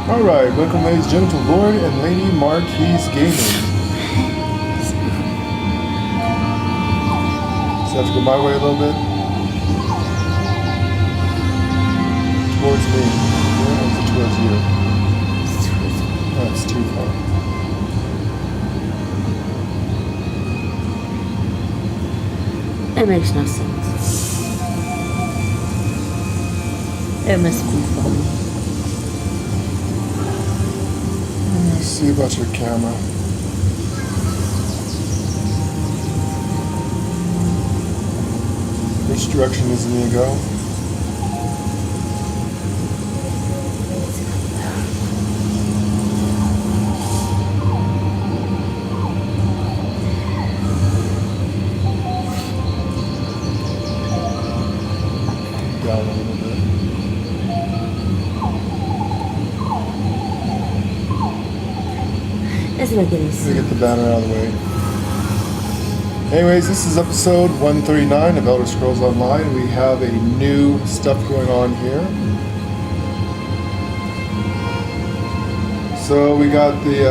Alright, welcome ladies and gentlemen to Lord and Lady Marques Gaming. So I have to go my way a little bit. Towards me. Or is it towards you? That's too far. It makes no sense. It must be funny. Let's see about your camera. Which direction does it need to go? Down a little bit. Doesn't make any sense. Let me get the banner out of the way. Anyways, this is episode 139 of Elder Scrolls Online. We have a new stuff going on here. So we got the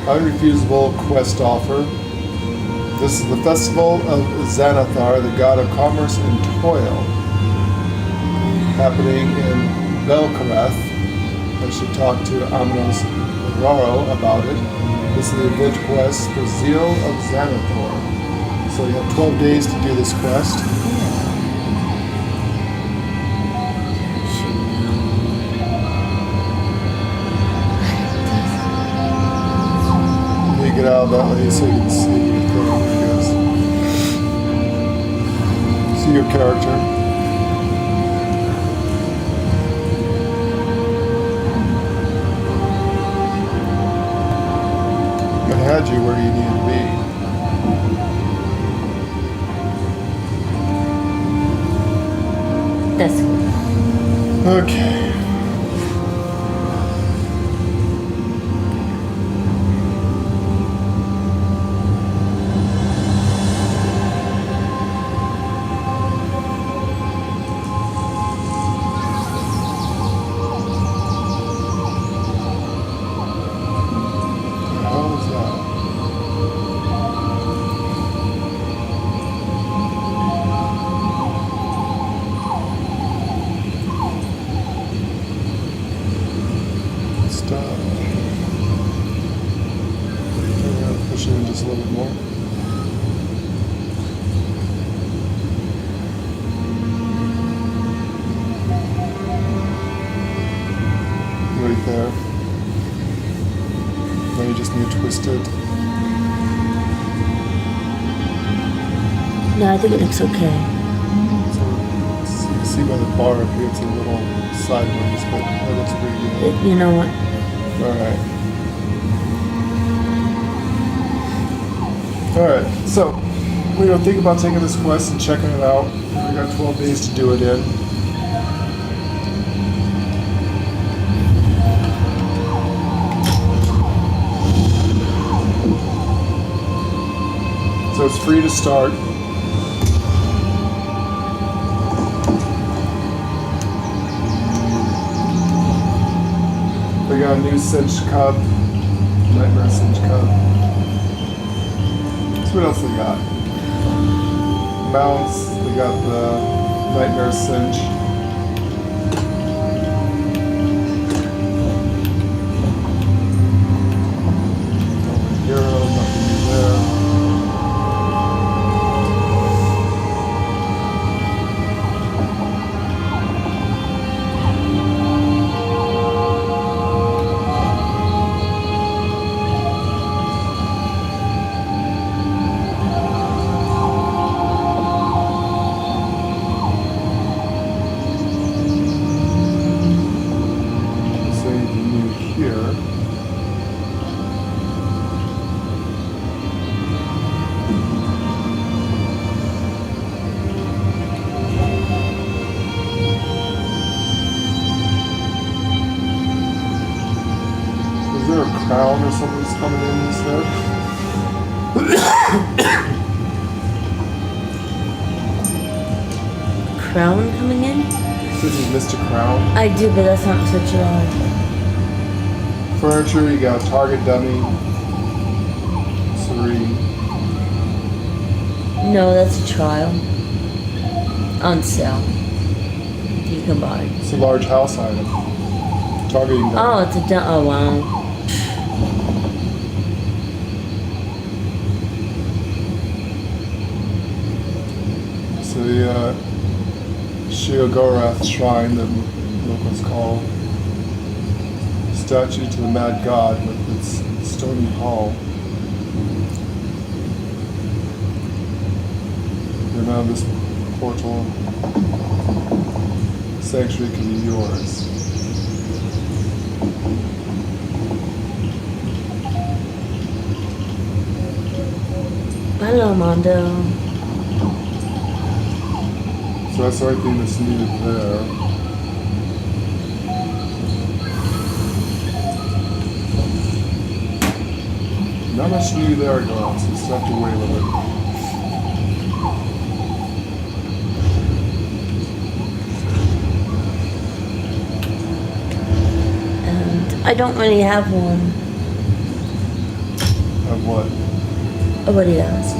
unrefusable quest offer. This is the Festival of Xanathar, the god of commerce and toil, happening in Belkareth. I should talk to Amnos Raro about it. This is the event quest for Zeal of Xanathar. So you have 12 days to do this quest. Let me get out of that way so you can see your thing. See your character. Had you where you need to be. That's good. Okay. Push it in just a little bit more. Right there. Now you just need to twist it. No, I think it looks okay. So you can see by the bar up here, it's a little sideways, but that looks pretty good. You know what? Alright. Alright, so we're going to think about taking this quest and checking it out. We got 12 days to do it in. So it's free to start. We got a new cinch cub, nightmare cinch cub. So what else we got? Mounts, we got the nightmare cinch. Hero, nothing new there. Crown or something's coming in, you said? Crown coming in? This is Mr. Crown. I do, but that's not such a lot. Furniture, you got Target Dummy, Serene. No, that's a trial. On sale. You can buy. It's a large house item. Targeting dummy. Oh, it's a oh wow. So the Shiogorath shrine that locals call statue to the mad god with its stony hall. Around this portal, sanctuary can be yours. Hello, Mondo. So that's the only thing that's needed there. Not much new there, guys. So just have to wait a little bit. And I don't really have one. Of what? Nobody asked.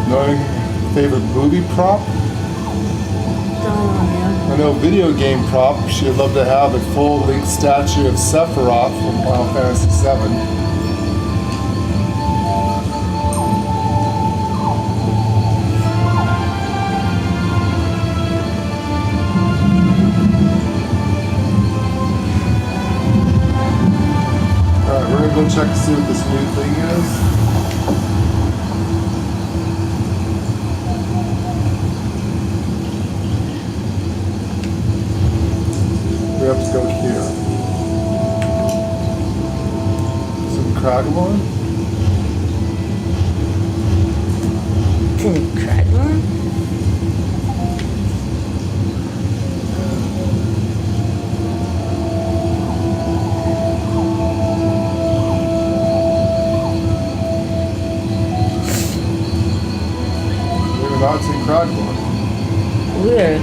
Knowing favorite movie prop? I know video game prop. She'd love to have a full-length statue of Sephiroth from Final Fantasy VII. Alright, we're gonna go check to see what this new thing is. We have to go here. Some Cragmore? It's in Craigmore? We're not in Cragmore. Weird.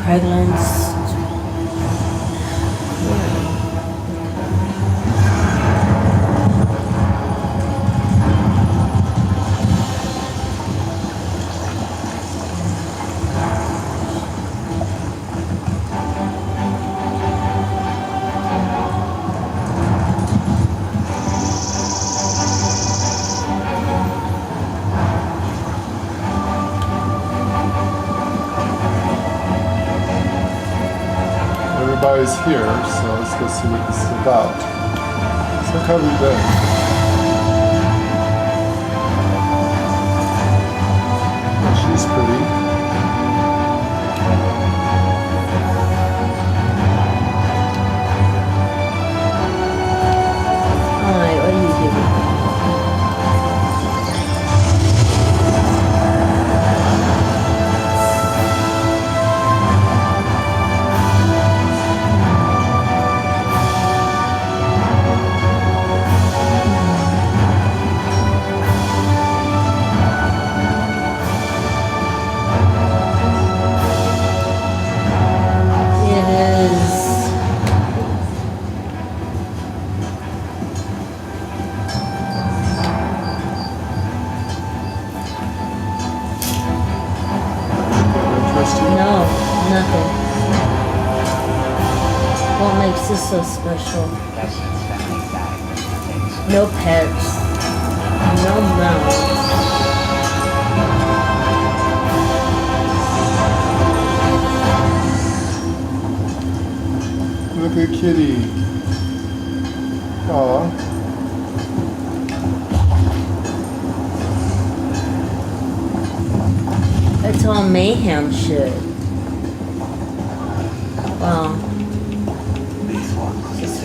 Pregnant. Everybody's here, so let's go see what this is about. So how have we been? Oh, she's pretty. Alright, what are you doing? No, nothing. What makes this so special? No pets. No mouse. Look at Kitty. Aw. It's all mayhem shit. Well, this is what is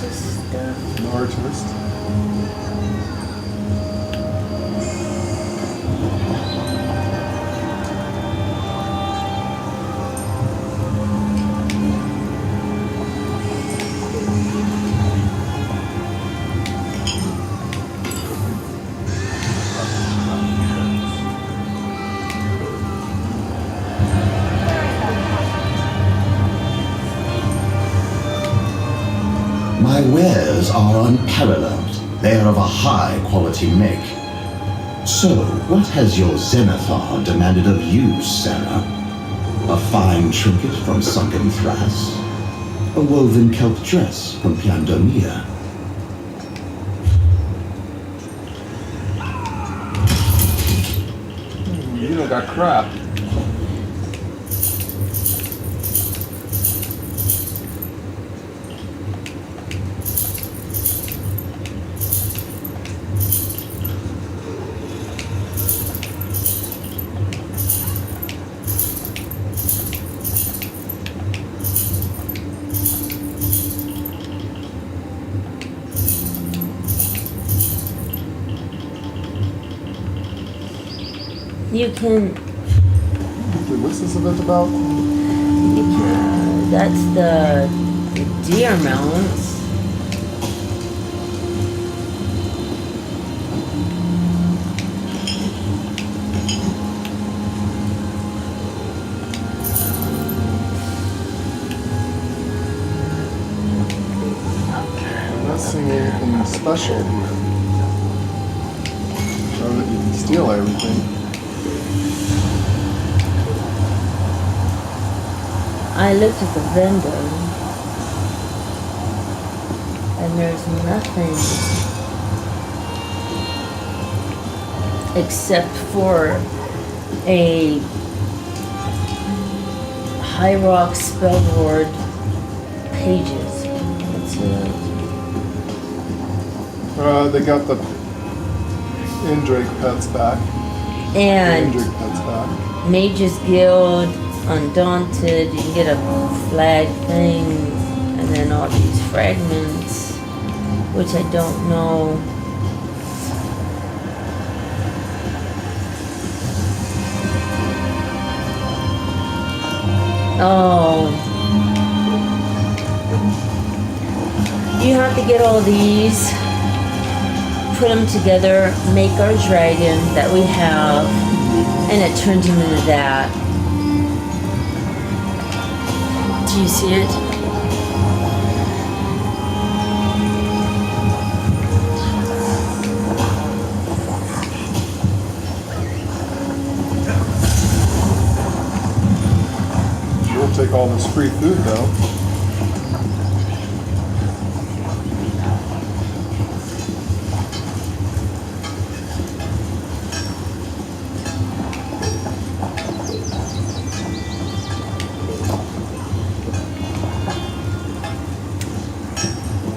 this stuff? An artist. My wares are unparalleled. They are of a high quality make. So, what has your Zenithar demanded of you, Sarah? A fine trinket from sunken Thras? A woven kelp dress from Piandomia? You don't got crap. You can, What's this event about? that's the deer mounts. I'm not seeing anything special here. Show that you can steal everything. I looked at the vendor, and there's nothing except for a High Rock Spellboard pages. That's it. They got the Indrake pets back. And Indrake pets back. Mages Guild, Undaunted, you can get a flag thing, and then all these fragments, which I don't know. Oh. You have to get all these, put them together, make our dragon that we have, and it turns him into that. Do you see it? We'll take all this free food though.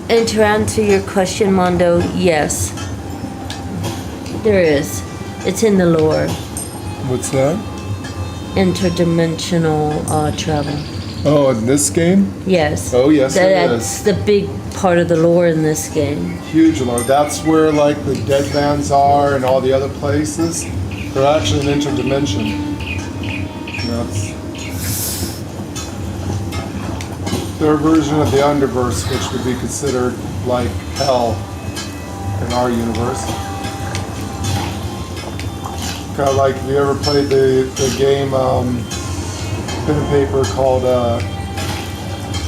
And to answer your question, Mondo, yes. There is. It's in the lore. What's that? Interdimensional travel. Oh, in this game? Yes. Oh, yes, it That's is. the big part of the lore in this game. Huge lore. That's where like the Deadlands are and all the other places. They're actually an interdimension. That's their version of the Underverse, which would be considered like hell in our universe. Kind of like, have you ever played the game pen and paper called the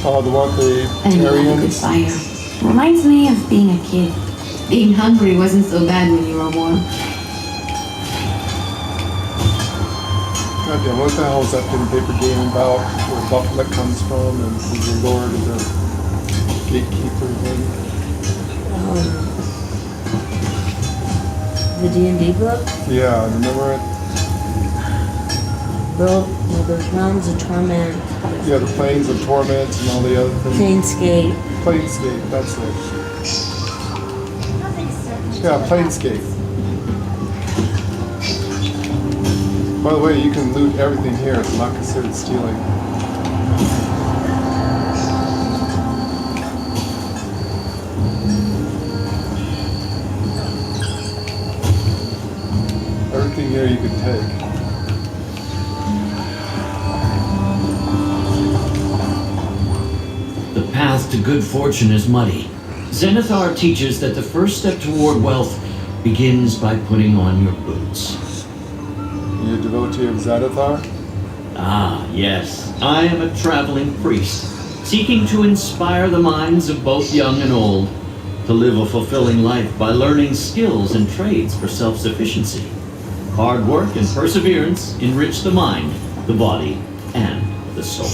one with the I love a good Tarians? fire. Reminds me of being a kid. Being hungry wasn't so bad when you were warm. Goddamn, what the hell is that pen and paper game about? Where Buffalo comes from and who's the lord of the gatekeeper thing? The D&D book? Yeah, remember it? Well, there's Realms of Torment, Yeah, the Plains of Torment and all the other things. Planescape. Planescape, that's it. Yeah, Planescape. By the way, you can loot everything here. It's not considered stealing. Everything here you can take. The path to good fortune is muddy. Zenithar teaches that the first step toward wealth begins by putting on your boots. You a devotee of Zenithar? Ah, yes. I am a traveling priest, seeking to inspire the minds of both young and old to live a fulfilling life by learning skills and trades for self-sufficiency. Hard work and perseverance enrich the mind, the body, and the soul.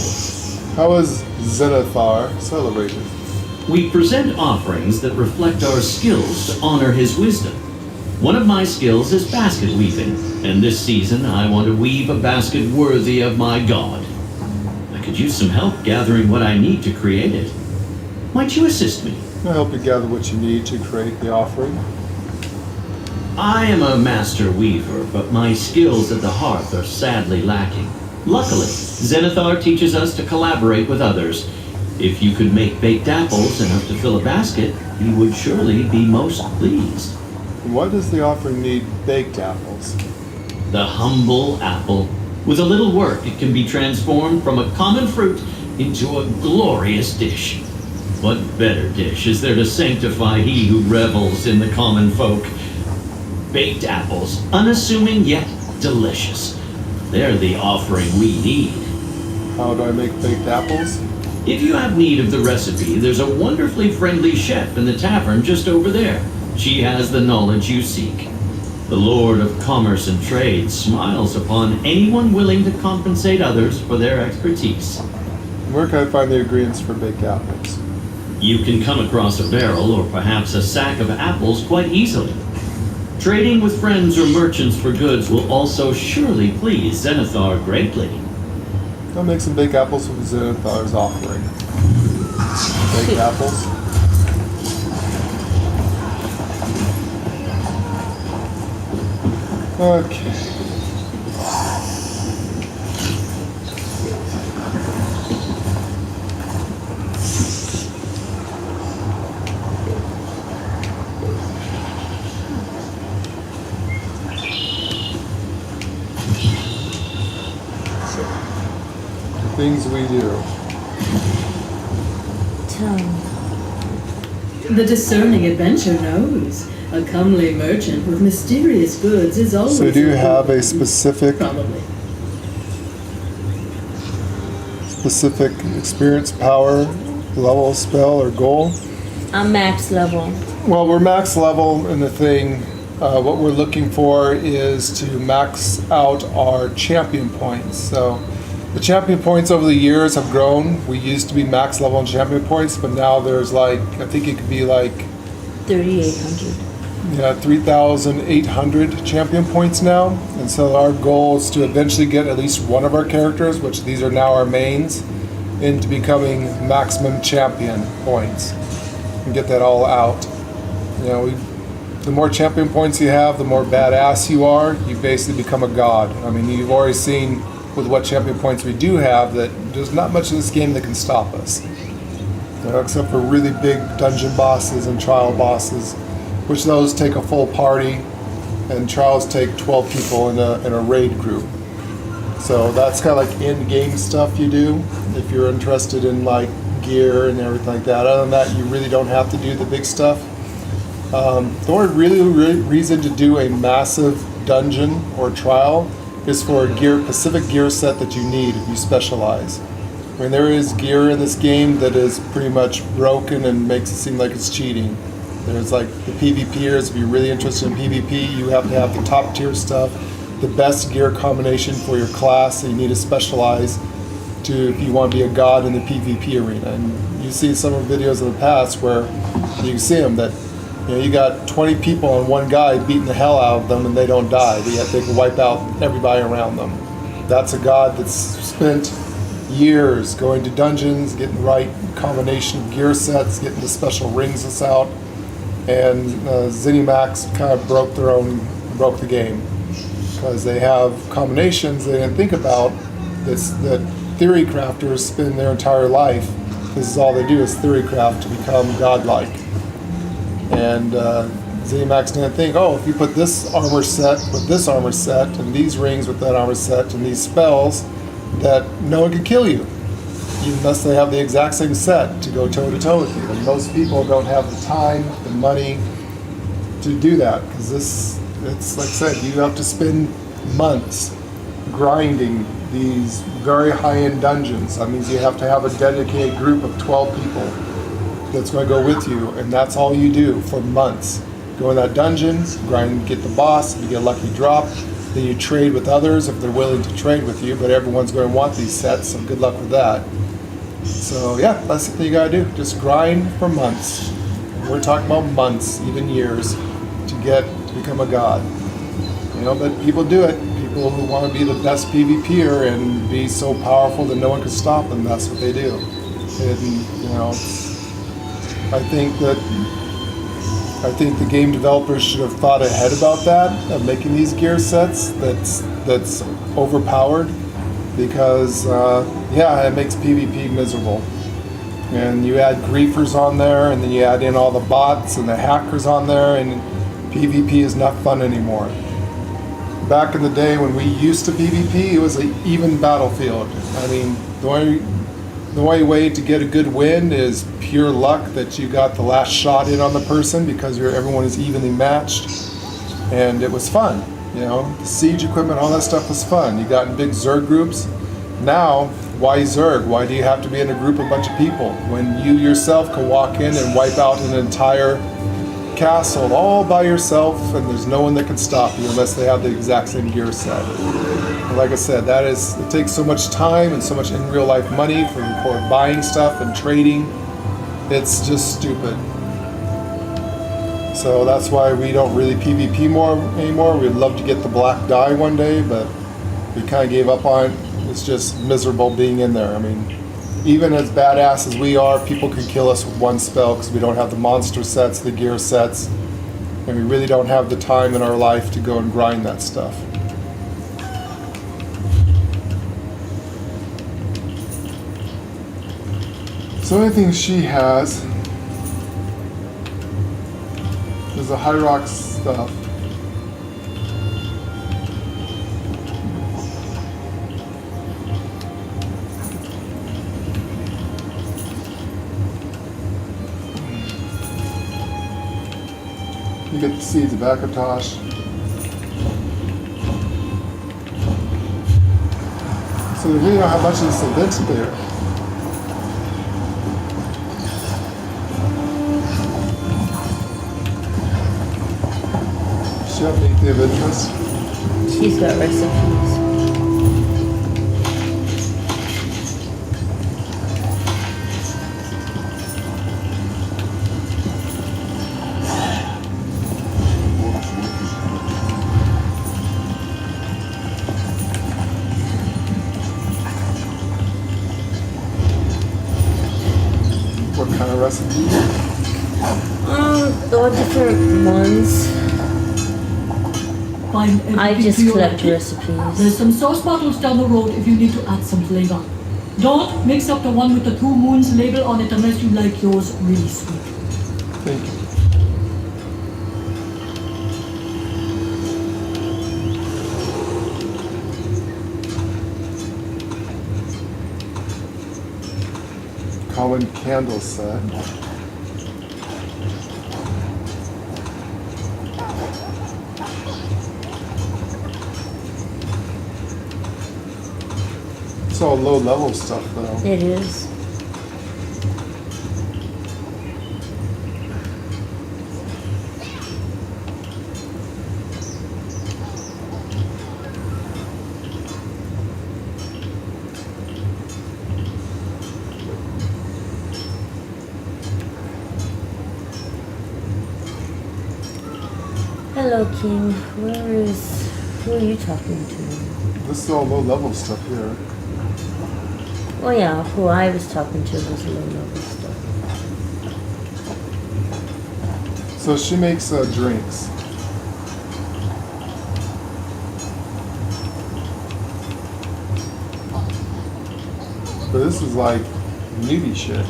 How is Zenithar celebrated? We present offerings that reflect our skills to honor his wisdom. One of my skills is basket weaving, and this season I want to weave a basket worthy of my god. I could use some help gathering what I need to create it. Might you assist me? I'll help you gather what you need to create the offering. I am a master weaver, but my skills at the hearth are sadly lacking. Luckily, Zenithar teaches us to collaborate with others. If you could make baked apples enough to fill a basket, he would surely be most pleased. Why does the offering need baked apples? The humble apple. With a little work, it can be transformed from a common fruit into a glorious dish. What better dish is there to sanctify he who revels in the common folk? Baked apples, unassuming yet delicious. They're the offering we need. How do I make baked apples? If you have need of the recipe, there's a wonderfully friendly chef in the tavern just over there. She has the knowledge you seek. The Lord of Commerce and Trade smiles upon anyone willing to compensate others for their expertise. Where can I find the ingredients for baked apples? You can come across a barrel or perhaps a sack of apples quite easily. Trading with friends or merchants for goods will also surely please Zenithar greatly. I'll make some baked apples with Zenithar's offering. Baked apples. Okay. Things we do. Tell me. The discerning adventure knows. A comely merchant with mysterious goods is always... So do you have a specific experience, power, level, spell, or goal? I'm max level. Well, we're max level in the thing. What we're looking for is to max out our champion points. So the champion points over the years have grown. We used to be max level in champion points, but now there's like, I think it could be like 3,800. yeah, 3,800 champion points now. And so our goal is to eventually get at least one of our characters, which these are now our mains, into becoming maximum champion points and get that all out. You know, the more champion points you have, the more badass you are. You basically become a god. I mean, you've already seen with what champion points we do have that there's not much in this game that can stop us. You know, except for really big dungeon bosses and trial bosses, which those take a full party, and trials take 12 people in a raid group. So that's kind of like in-game stuff you do if you're interested in like gear and everything like that. Other than that, you really don't have to do the big stuff. The only really reason to do a massive dungeon or trial is for a specific gear set that you need if you specialize. I mean, there is gear in this game that is pretty much broken and makes it seem like it's cheating. There's like the PvPers, if you're really interested in PvP, you have to have the top tier stuff, the best gear combination for your class, so you need to specialize if you want to be a god in the PvP arena. And you see some of the videos in the past where you see them that, you know, you got 20 people on one guy beating the hell out of them and they don't die. They can wipe out everybody around them. That's a god that's spent years going to dungeons, getting the right combination of gear sets, getting the special rings that's out. And ZeniMax kind of broke the game. because they have combinations they didn't think about. That theory crafters spend their entire life. This is all they do is theory craft to become godlike. And ZeniMax didn't think, oh, if you put this armor set with this armor set, and these rings with that armor set, and these spells, that no one can kill you, unless they have the exact same set to go toe-to-toe with you. And most people don't have the time, the money to do that, because it's like I said, you have to spend months grinding these very high-end dungeons. That means you have to have a dedicated group of 12 people that's going to go with you, and that's all you do for months. Go in that dungeon, grind, get the boss. If you get a lucky drop, then you trade with others if they're willing to trade with you, but everyone's going to want these sets, so good luck with that. So yeah, that's the thing you gotta do. Just grind for months. We're talking about months, even years, to become a god. You know, but people do it. People who want to be the best PvPer and be so powerful that no one can stop them, that's what they do. And you know, I think the game developers should have thought ahead about that, of making these gear sets that's overpowered, because yeah, it makes PvP miserable. And you add griefers on there, and then you add in all the bots and the hackers on there, and PvP is not fun anymore. Back in the day when we used to PvP, it was an even battlefield. I mean, the only way to get a good win is pure luck that you got the last shot in on the person, because everyone is evenly matched, and it was fun. You know, the siege equipment, all that stuff was fun. You got in big Zerg groups. Now, why Zerg? Why do you have to be in a group of bunch of people when you yourself can walk in and wipe out an entire castle all by yourself, and there's no one that can stop you unless they have the exact same gear set? And like I said, it takes so much time and so much in real life money for buying stuff and trading. It's just stupid. So that's why we don't really PvP anymore. We'd love to get the black dye one day, but we kind of gave up on it. It's just miserable being in there. I mean, even as badass as we are, people can kill us with one spell because we don't have the monster sets, the gear sets, and we really don't have the time in our life to go and grind that stuff. So anything she has is the High Rock stuff. You get the seeds of Akatosh. So we really don't have much of this invention there. She have anything of interest? She's got recipes. What kind of recipes? All different ones. Find I everything just to your collect liking. There's recipes. some sauce bottles down the road if you need to add some flavor. Don't mix up the one with the 2 moons label on it unless you like yours really sweet. Thank you. Colin candle set. It's all low level stuff though. It is. Hello, King. Who are you talking to? This is all low level stuff here. Oh yeah, who I was talking to was low level stuff. So she makes drinks. But this is like newbie shit.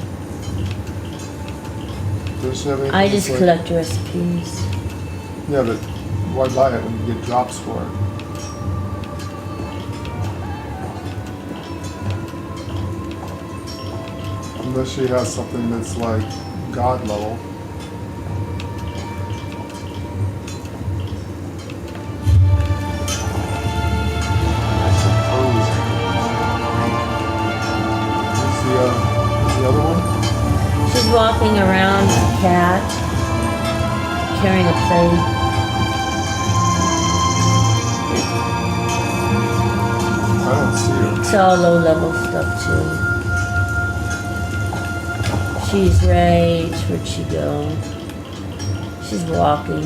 Does she have anything I just that's collect recipes. Yeah, but why buy it when you get drops for it? Unless she has something that's like God level. I suppose. Where's the other one? She's walking around with a cat, carrying a plate. I don't see her. It's all low level stuff too. She's right. Where'd she go? She's walking.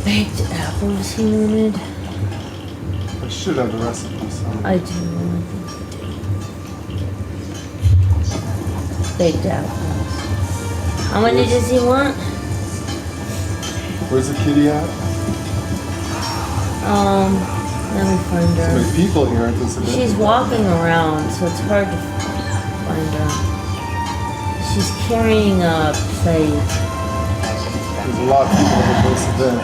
Baked apples he wanted. I should have the recipe somewhere. I do want baked apples. How many does he want? Where's the kitty at? Let me find So her. many people here at this event. She's walking around, so it's hard to find her. She's carrying a plate. There's a lot of people at this event.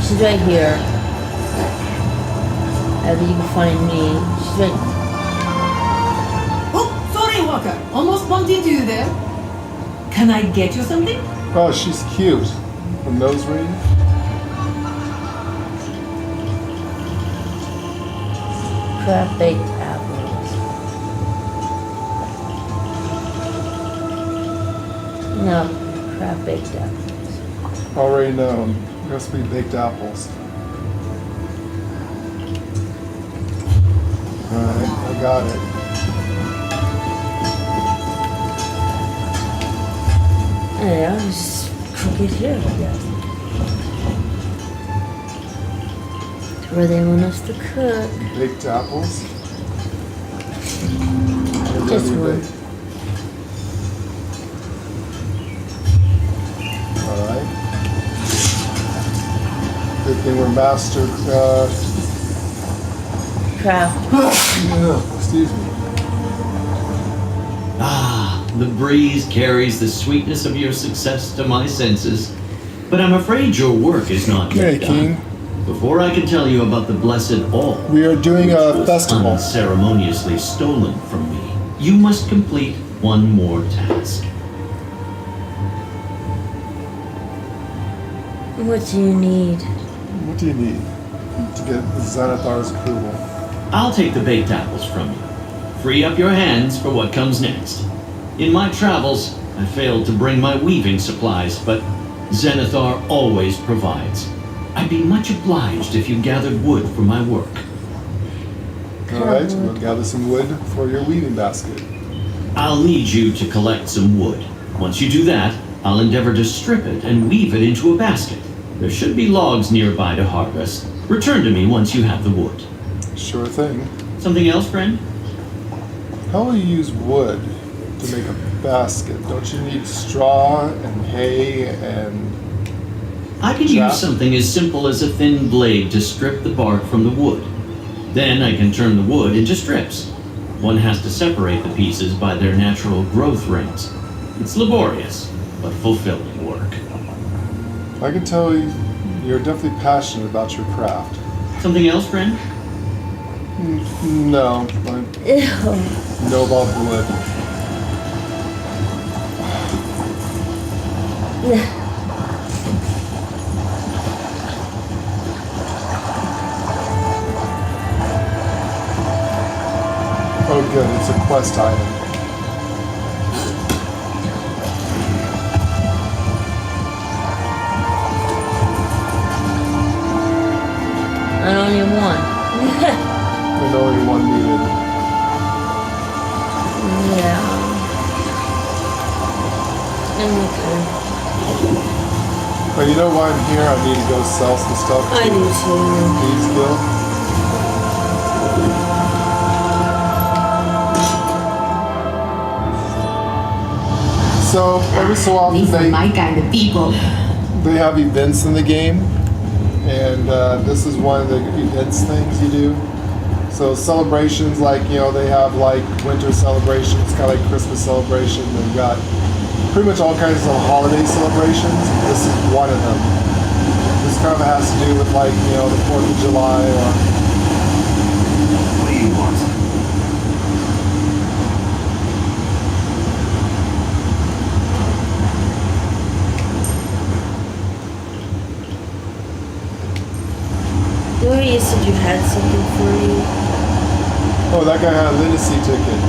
She's right here. Abby, you can find me. She's right. Oh, sorry, Walker. Almost bumped into you there. Can I get you something? Oh, she's cute. The nose ring. Crab baked apples. No, crab baked apples. Already known. Recipe baked apples. Alright, I got it. Yeah, just cook it here, I guess. Where they want us to cook. Baked apples. Just one. Alright. Good thing we're master Craft. excuse me. Ah, the breeze carries the sweetness of your success to my senses. But I'm afraid your work is not Hey, yet done. King. Before I can tell you about the blessed all, We are doing which a was festival. unceremoniously stolen from me, you must complete one more task. What do you need? What do you need to get Xanathar's approval? I'll take the baked apples from you. Free up your hands for what comes next. In my travels, I failed to bring my weaving supplies, but Xanathar always provides. I'd be much obliged if you gathered wood for my work. Alright, we'll gather some wood for your weaving basket. I'll need you to collect some wood. Once you do that, I'll endeavor to strip it and weave it into a basket. There should be logs nearby to harvest. Return to me once you have the wood. Sure thing. Something else, friend? How will you use wood to make a basket? Don't you need straw and hay and... I can Chop. use something as simple as a thin blade to strip the bark from the wood. Then I can turn the wood into strips. One has to separate the pieces by their natural growth rings. It's laborious, but fulfilling work. I can tell you're definitely passionate about your craft. Something else, friend? No, I Ew. know about wood. Oh good, it's a quest item. And only one. And only one needed. Yeah. Okay. But you know why I'm here? I need to go sell some stuff I to do too. Thieves Guild. So So every so often These are my kind of people. they have events in the game, and this is one of the events things you do. So celebrations, like, you know, they have like winter celebrations, kind of like Christmas celebration. They've got pretty much all kinds of holiday celebrations. This is one of them. This kind of has to do with, like, you know, the 4th of July or... What do you want? Gloria, you said you had something for me. Oh, that guy had a literacy ticket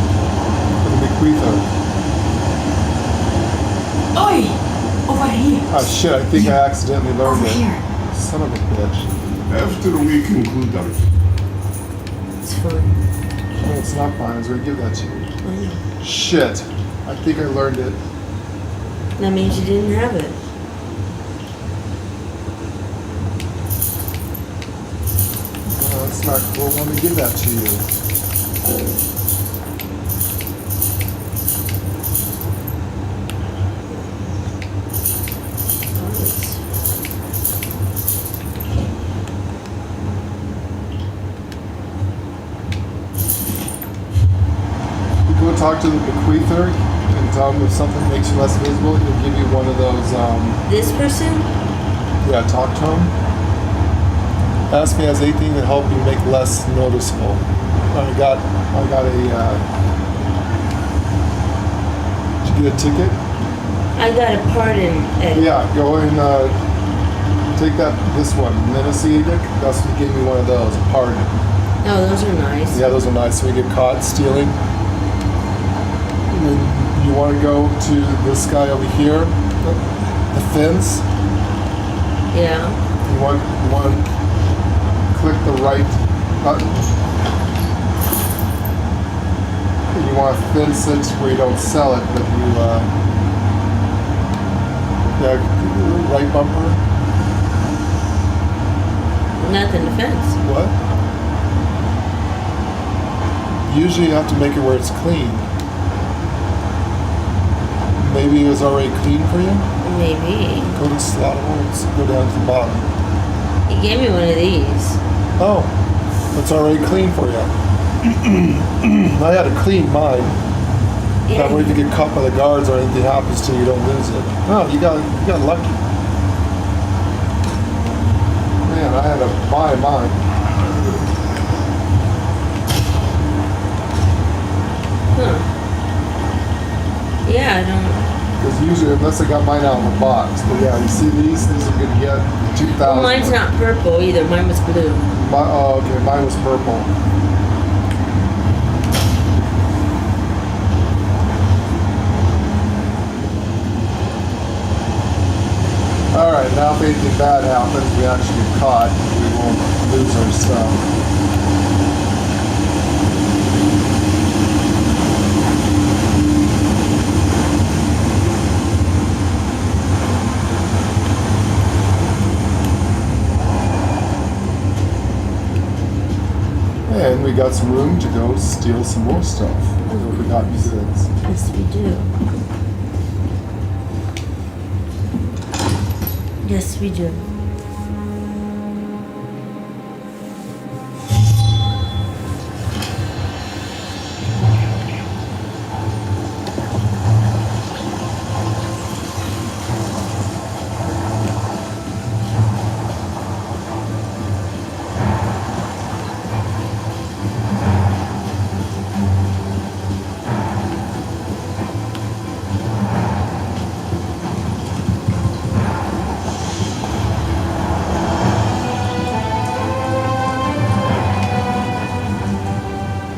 for the bequeather. Oi! Over here. Oh shit, I think I accidentally learned Over it. here. Son of a bitch. After we conclude them, It's fine. Oh, it's not fine. I was going to give that to you. I know. Shit. I think I learned it. That means you didn't have it. Oh, that's not cool. Let me give that to you. Go talk to the bequeather and tell him if something makes you less visible, he'll give you one of those, This person? yeah, talk to him. Ask me, has anything to help you make less noticeable. I got a, did you get a ticket? I got a pardon at Yeah, go and, take this one, Menacing Edict. That's what gave me one of those, a pardon. Oh, those are nice. Yeah, those are nice. So we get caught stealing. And then you want to go to this guy over here, the fence. Yeah. You want to click the right button. And you want to fence it where you don't sell it, but you yeah, right bumper. Nothing defense. What? Usually you have to make it where it's clean. Maybe it was already clean for you? Maybe. Go to slot holes, go down to the bottom. He gave me one of these. Oh, it's already clean for you. I had to clean mine. That way if you get caught by the guards or anything happens to you, you don't lose it. Oh, you got lucky. Man, I had to buy mine. Huh. Yeah, I don't... Because usually, unless I got mine out of a box. But yeah, you see these are good to get. 2,000. Well, mine's not purple either. Mine was blue. Oh, okay, mine was purple. Alright, now if anything bad happens, we actually get caught, we won't lose our stuff. And we got some room to go steal some more stuff. We got goods. Yes, we do. Yes, we do.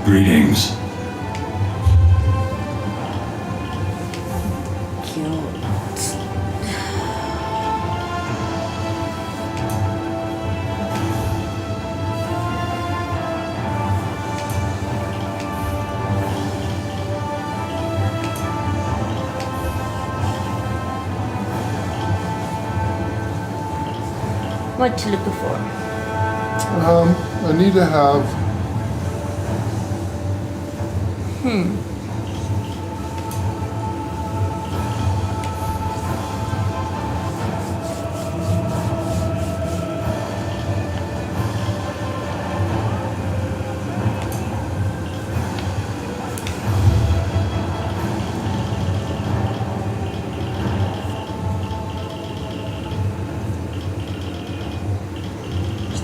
Greetings. What you looking for? I need to have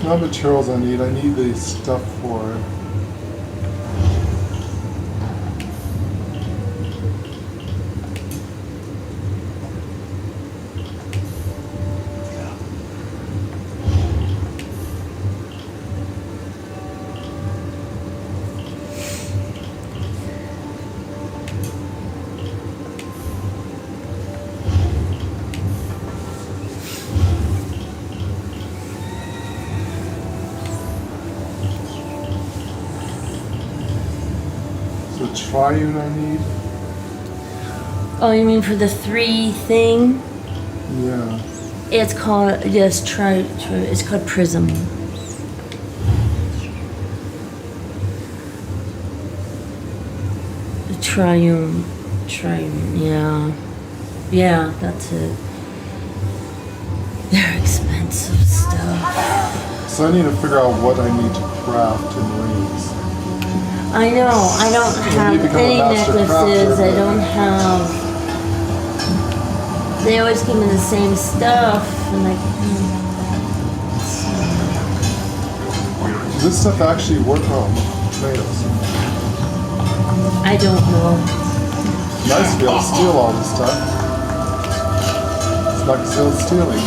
Not materials I need the stuff for it. The triune I need? Oh, you mean for the 3 thing? Yeah. It's called, yes, it's called prism. The triune, yeah. Yeah, that's it. They're expensive stuff. So I need to figure out what I need to craft in rings. I know, I don't have become a any master necklaces, crafter, I but- don't have... They always give me the same stuff, and like... Does this stuff actually work on tomatoes? I don't know. Nice to be able to steal all this stuff. It's not concealed stealing.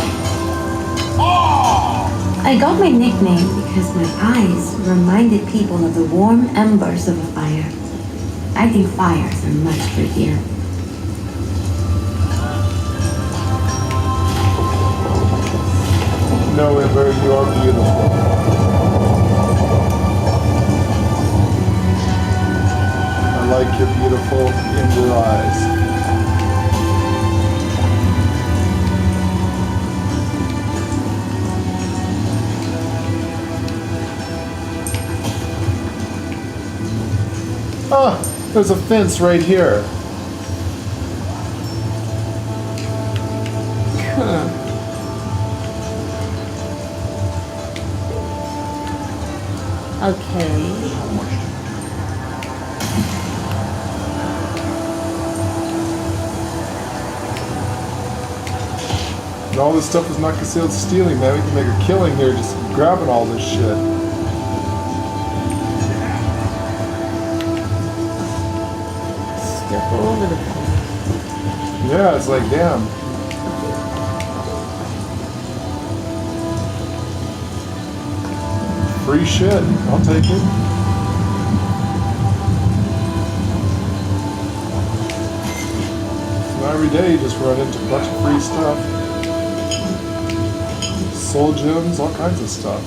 I got my nickname because my eyes reminded people of the warm embers of a fire. I think fires are much prettier. No, Ember, you are beautiful. I like your beautiful Ember eyes. Ah, there's a fence right here. Huh. Okay. And all this stuff is not concealed stealing, man. We can make a killing here just grabbing all this shit. Stuff all over the place. Yeah, it's like, damn. Free shit. I'll take it. Not every day you just run into a bunch of free stuff. Soul gems, all kinds of stuff.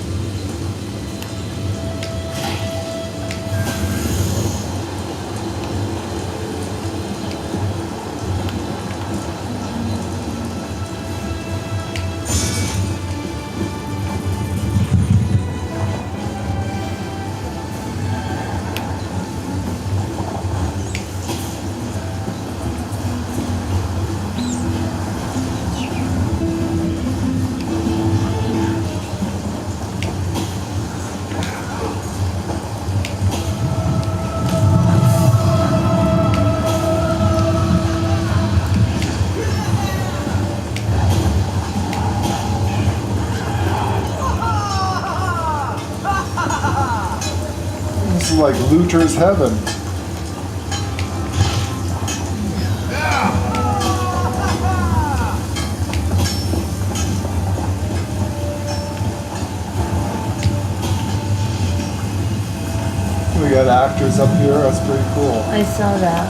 This is like looter's heaven. We got actors up here, that's pretty cool. I saw that.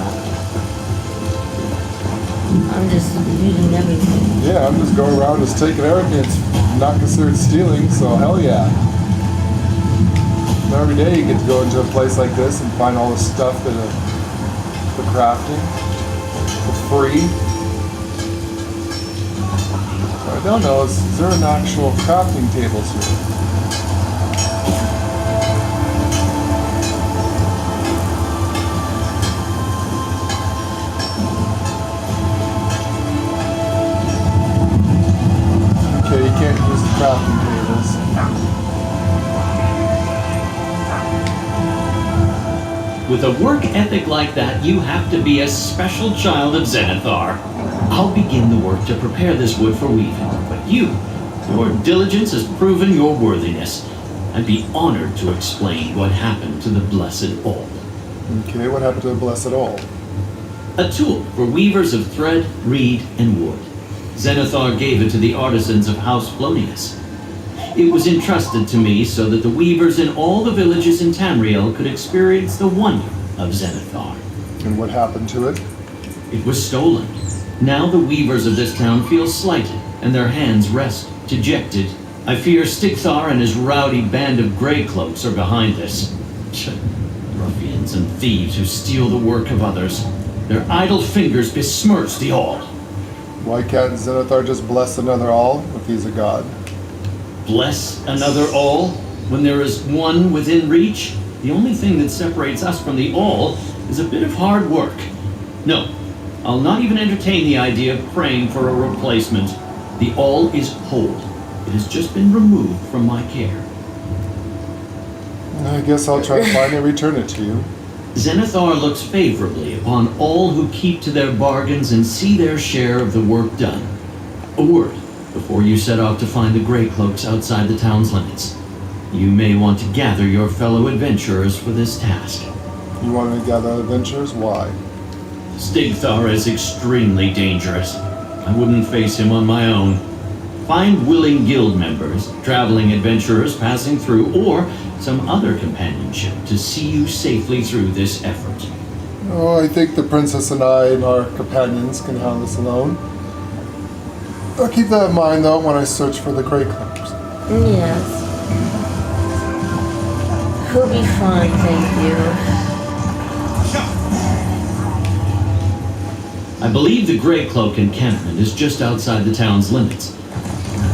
I'm just reading everything. Yeah, I'm just going around just taking everything. It's not considered stealing, so hell yeah. And every day you get to go into a place like this and find all the stuff that for crafting for free. I don't know, is there an actual crafting tables here? Okay, you can't use the crafting tables. With a work ethic like that, you have to be a special child of Zenithar. I'll begin the work to prepare this wood for weaving, but your diligence has proven your worthiness. I'd be honored to explain what happened to the Blessed All. Okay, what happened to the Blessed All? A tool for weavers of thread, reed, and wood. Zenithar gave it to the artisans of House Flonius. It was entrusted to me so that the weavers in all the villages in Tamriel could experience the wonder of Zenithar. And what happened to it? It was stolen. Now the weavers of this town feel slighted, and their hands rest dejected. I fear Stigthar and his rowdy band of grey cloaks are behind this. Ruffians and thieves who steal the work of others. Their idle fingers besmirch the all. Why can't Zenithar just bless another all if he's a god? Bless another all when there is one within reach? The only thing that separates us from the all is a bit of hard work. No, I'll not even entertain the idea of praying for a replacement. The all is whole. It has just been removed from my care. I guess I'll try to finally return it to you. Zenithar looks favorably upon all who keep to their bargains and see their share of the work done. A word before you set off to find the Grey Cloaks outside the town's limits. You may want to gather your fellow adventurers for this task. You want to gather adventurers? Why? Stigthar is extremely dangerous. I wouldn't face him on my own. Find willing guild members, traveling adventurers passing through, or some other companionship to see you safely through this effort. Oh, I think the princess and I and our companions can handle this alone. I'll keep that in mind, though, when I search for the Grey Cloaks. Yes. He'll be fine, thank you. I believe the Grey Cloak encampment is just outside the town's limits.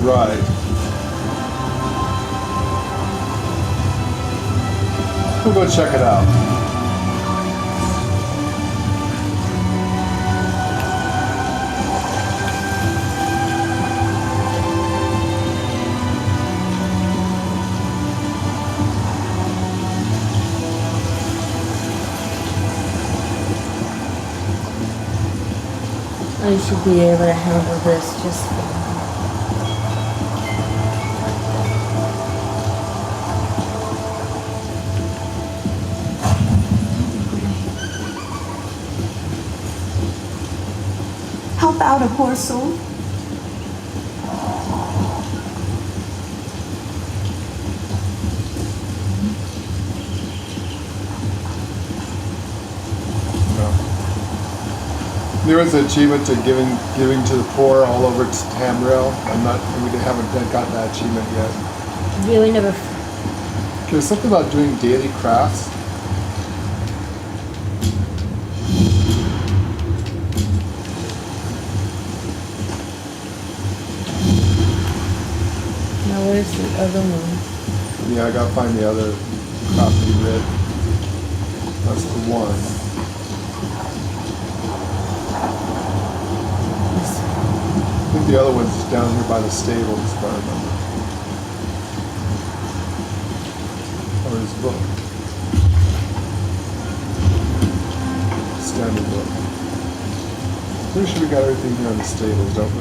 Right. We'll go check it out. I should be able to handle this just fine. Help out a poor soul. There is an achievement to giving to the poor all over Tamriel. We haven't gotten that achievement yet. Really never. There's something about doing daily crafts. Now where's the other one? Yeah, I gotta find the other crafty bit. That's the one. I think the other one's just down here by the stables, if I remember. Or his book. Standard book. Pretty sure we got everything here in the stables, don't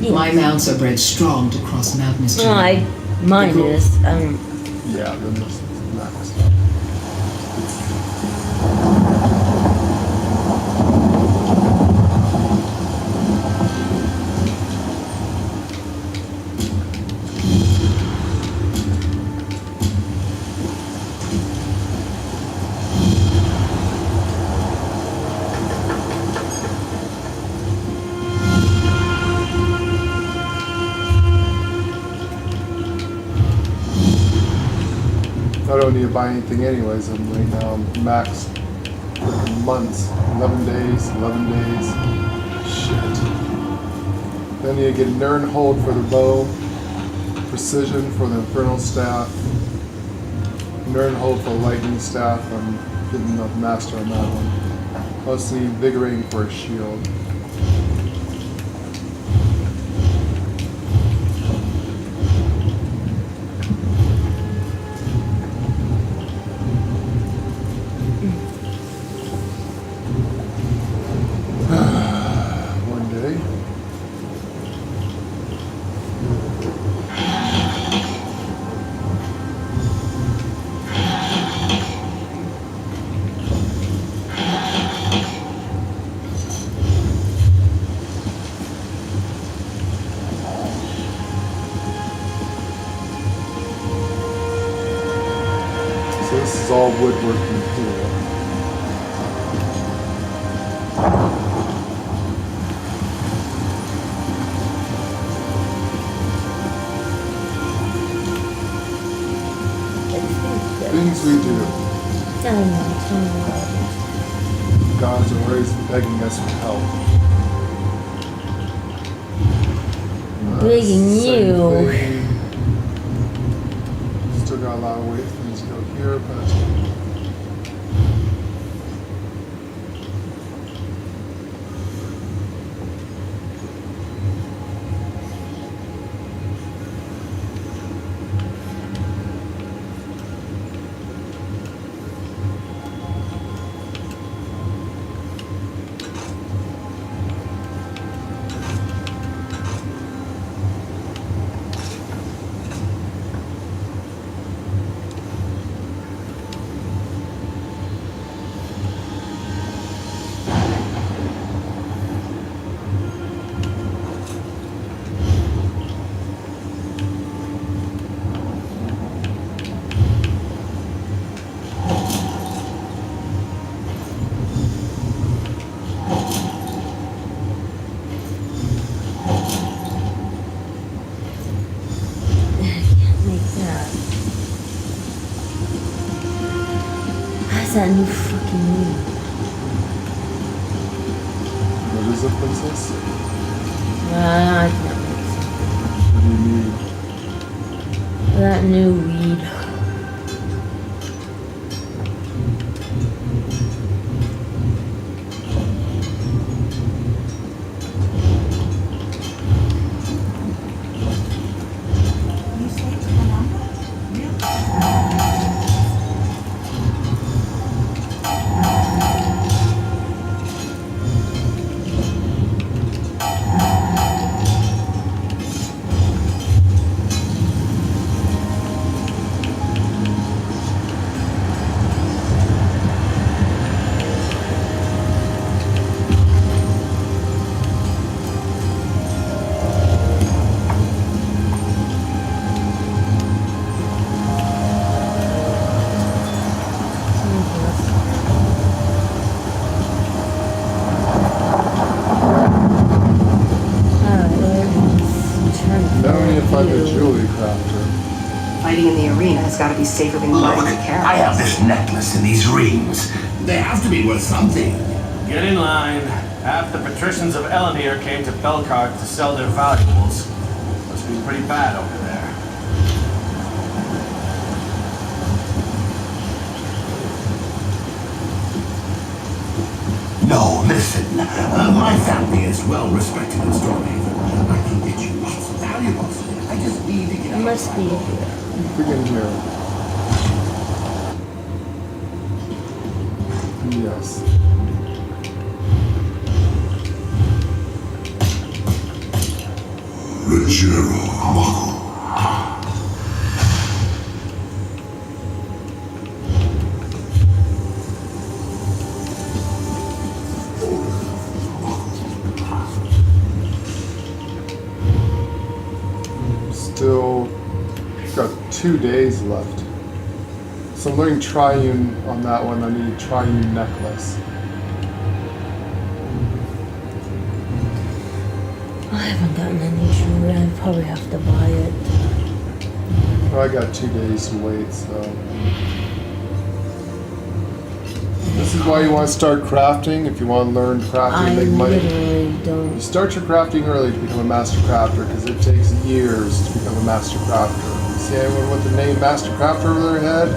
we? My mounts are bred strong to cross mountainous terrain. Mine is. Yeah, then this is Max. I don't need to buy anything anyways. I'm right now I'm max months. 11 days. Shit. Then I need to get Nern hold for the bow, precision for the infernal staff, Nern hold for lightning staff. I'm getting enough master on that one. Plus the invigorating for a shield. So this is all woodworking here. Things we do. Tell me about it. Gods are always begging us for help. Begging Same you. thing. Still got a lot of way things to go here, but That new fucking weed. what is it, princess? I can't make What do you mean? sense. That new weed. Find a jewelry crafter. Fighting in the arena has got to be safer than Look, fighting the carrots. I have this necklace and these rings. They have to be worth something. Get in line. Half the patricians of Elamir came to Belkart to sell their valuables. Must be pretty bad over there. No, listen. My family is well respected in Stormhaven. I can get you lots of valuables. I just need to get It must be here. Begin here. Yes. Legero Mako. Still got 2 days left. So I'm learning triune on that one. I need a triune necklace. I haven't gotten any jewelry. I probably have to buy it. Well, I got 2 days to wait, so. This is why you want to start crafting. If you want to learn crafting and I make money. literally You don't. start your crafting early to become a master crafter because it takes years to become a master crafter. You see anyone with the name master crafter over their head?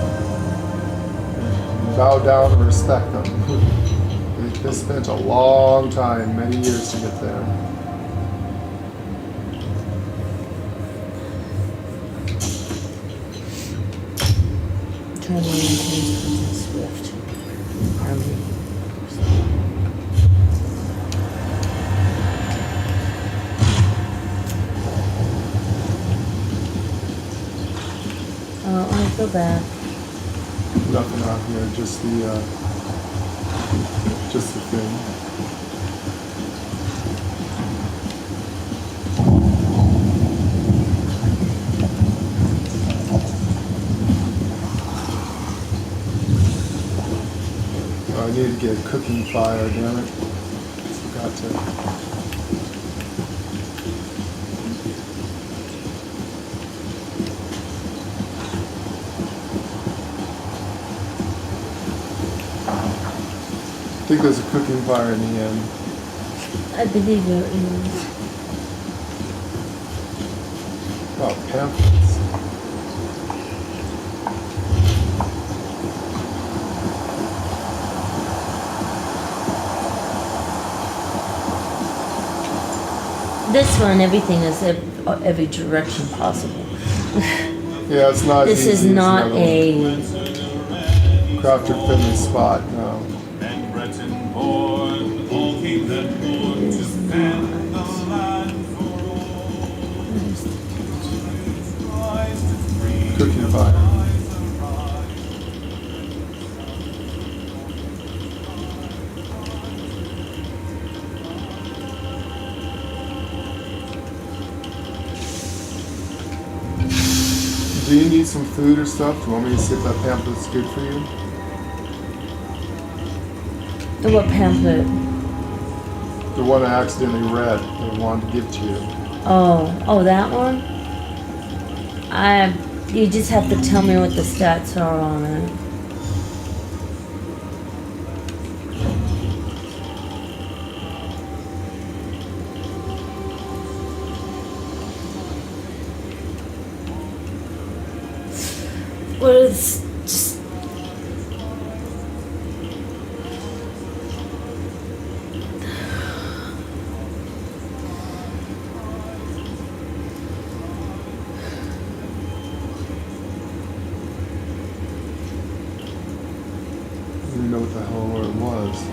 Bow down and respect them. They spent a long time, many years to get there. Trying to maintain Swift harmony. Oh, I go back. Nothing out here, just the thing. I need to get a cooking fire, damn it. Forgot to. I think there's a cooking fire in the end. I believe there is. Oh, pamphlets. This one, everything is every direction possible. Yeah, it's not. This is not a crafter friendly spot. No. Cooking fire. Do you need some food or stuff? Do you want me to see if that pamphlet's good for you? what pamphlet? The one I accidentally read and wanted to give to you. Oh, that one. You just have to tell me what the stats are on it. What is just I don't even know what the hell it was.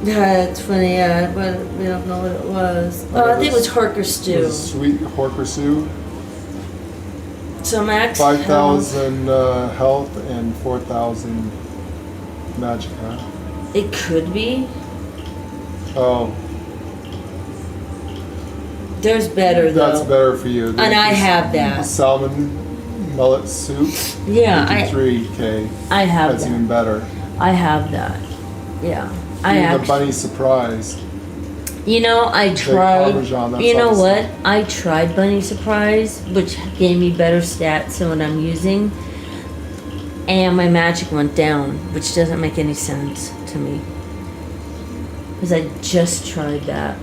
yeah, it's funny, yeah, but we don't know what it was. Oh, I think it was Horker Stew. It was sweet Horker Stew. So max 5,000 health and 4,000 magic, huh? It could be. Oh, There's better though. that's better for you. And I have that. Salmon mullet soup. Yeah, 53K. I have That's that. even better. I have that. Yeah. I Even the actually. bunny surprise. You know, I tried. Parmesan, that's You know awesome. what? I tried Bunny Surprise, which gave me better stats than what I'm using, and my magic went down, which doesn't make any sense to me. Because I just tried that.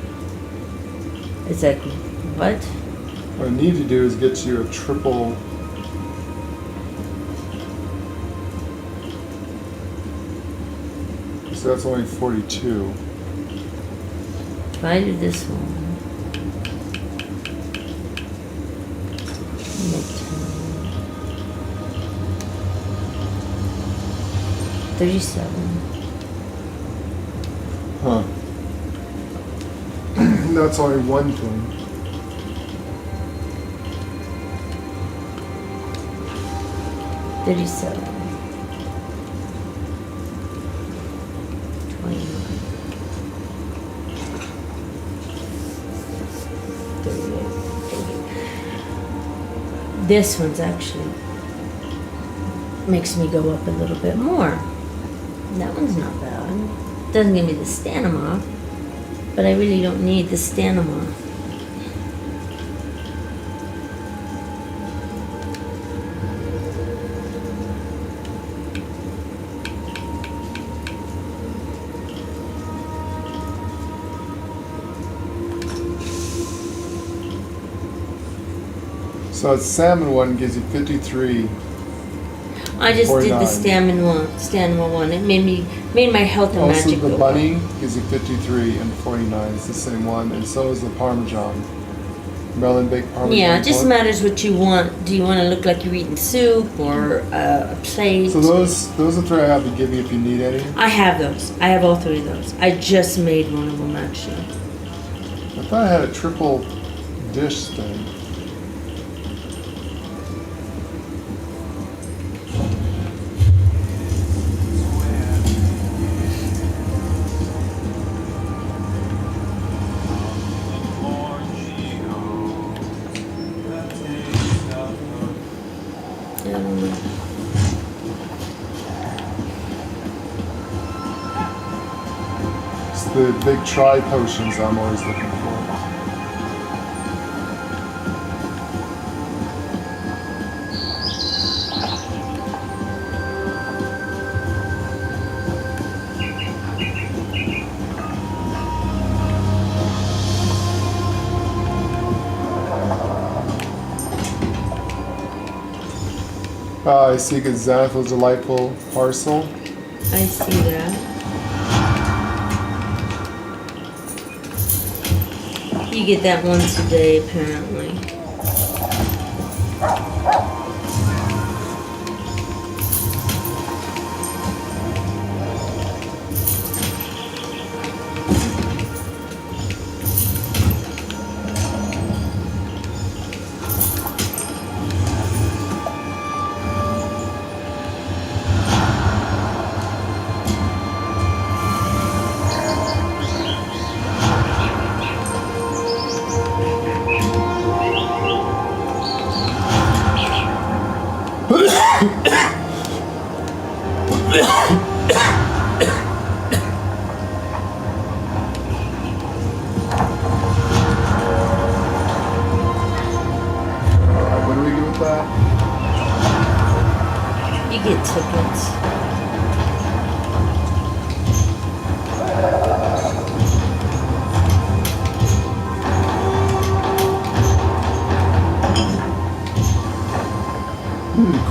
It's like, what? What I need to do is get you a triple. So that's only 42. If I do this one, make 37. Huh. That's only one thing. $37. 29. 38. This one's actually makes me go up a little bit more. That one's not bad. Doesn't give me the stamina, but I really don't need the stamina. So the salmon one gives you 53. I just did the 49. stamina one. It made my health and Also, magic the go bunny up. gives you 53 and 49. It's the same one, and so is the Parmesan. Melon baked Parmesan. Yeah, it just pork. matters what you want. Do you want to look like you're eating soup or a plate? So those are three I have to give you if you need any. I have those. I have all three of those. I just made one of them actually. I thought I had a triple dish thing. I don't know. the big tri potions I'm always looking for. I seek a Xanathar's delightful parcel. I see that. You get that once a day, apparently. What do we do with that? You get tickets.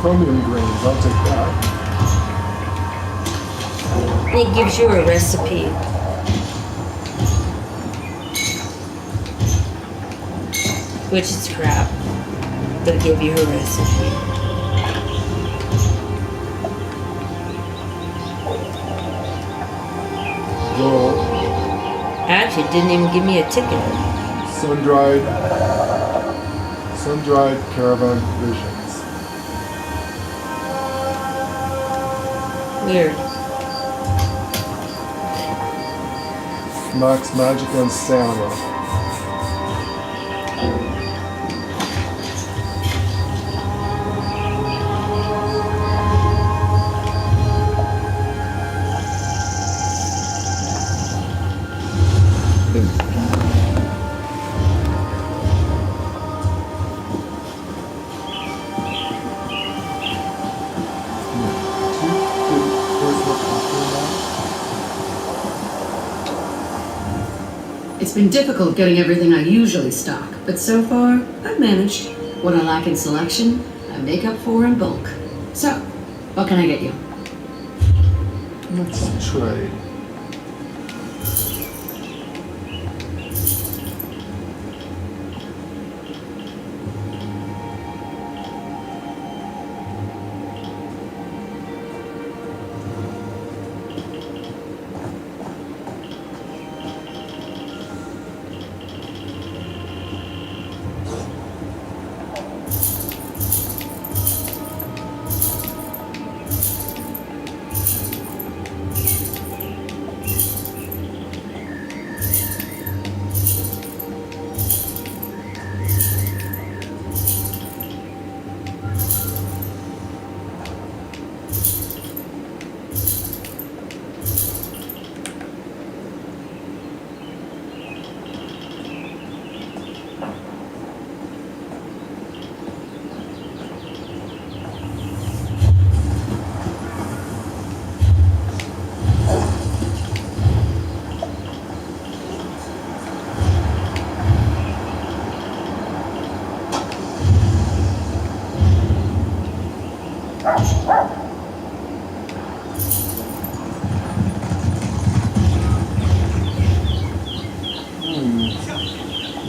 Chromium grains, I'll take that. It gives you a recipe. Which is crap. But it give you a recipe. Little Actually, it didn't even give me a ticket. sun-dried caravan provisions. Weird. Max magic and stamina. It's been difficult getting everything I usually stock, but so far, I've managed. What I lack in selection, I make up for in bulk. So, what can I get you? Let's trade.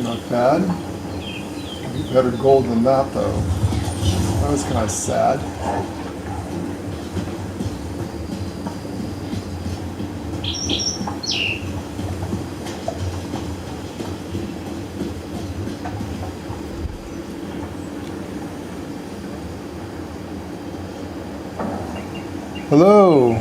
Not bad. Better gold than that, though. That was kind of sad. Hello.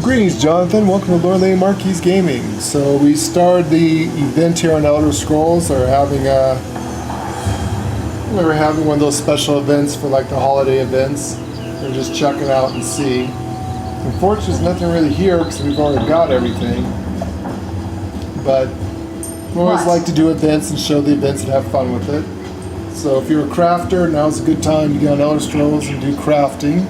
Greetings, Jonathan. Welcome to Lord Lady Marques Gaming. So we started the event here on Elder Scrolls. We're having one of those special events for like the holiday events. We're just checking out and see. Unfortunately, there's nothing really here because we've already got everything. But we always like to do events and show the events and have fun with it. So if you're a crafter, now's a good time to get on Elder Scrolls and do crafting.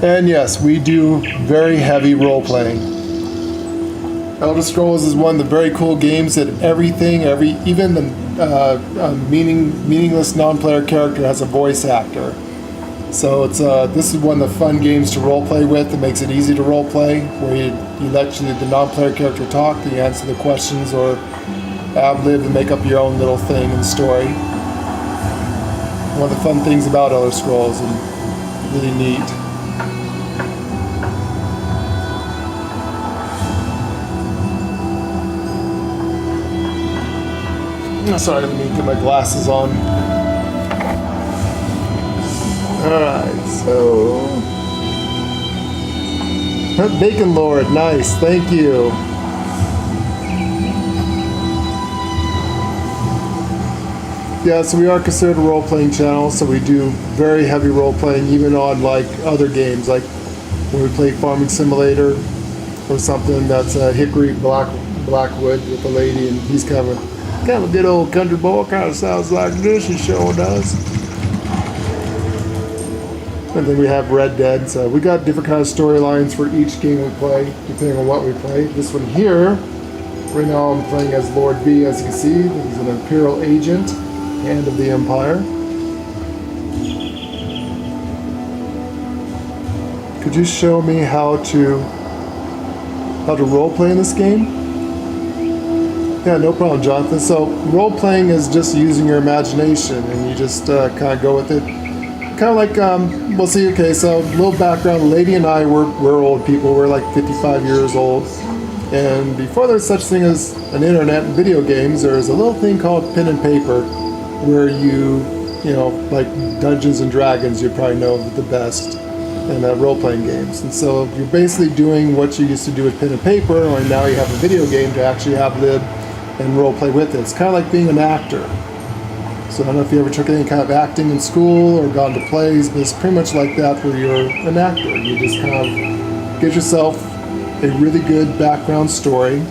And yes, we do very heavy role-playing. Elder Scrolls is one of the very cool games that even the meaningless non-player character has a voice actor. So this is one of the fun games to role-play with. It makes it easy to role-play, where you let the non-player character talk, you answer the questions, or ad-lib and make up your own little thing and story. One of the fun things about Elder Scrolls, and really neat. Sorry, let me get my glasses on. Alright, so... Bacon Lord, nice, thank you. Yeah, so we are considered a role-playing channel, so we do very heavy role-playing, even on like other games, like when we play Farming Simulator or something that's Hickory Blackwood with a lady, and he's kind of a good old country boy, kind of sounds like this, he sure does. And then we have Red Dead, so we got different kind of storylines for each game we play, depending on what we play. This one here, right now I'm playing as Lord V, as you can see. He's an Imperial agent, Hand of the Empire. Could you show me how to role-play in this game? Yeah, no problem, Jonathan. So role-playing is just using your imagination, and you just kind of go with it. Kind of like, we'll see, okay, so a little background. Lady and I, we're old people. We're like 55 years old. And before there's such thing as an internet and video games, there's a little thing called pen and paper, where you know, like Dungeons and Dragons, you probably know the best in role-playing games. And so you're basically doing what you used to do with pen and paper, or now you have a video game to actually have live and role-play with it. It's kind of like being an actor. So I don't know if you ever took any kind of acting in school or gone to plays, but it's pretty much like that where you're an actor. You just kind of get yourself a really good background story,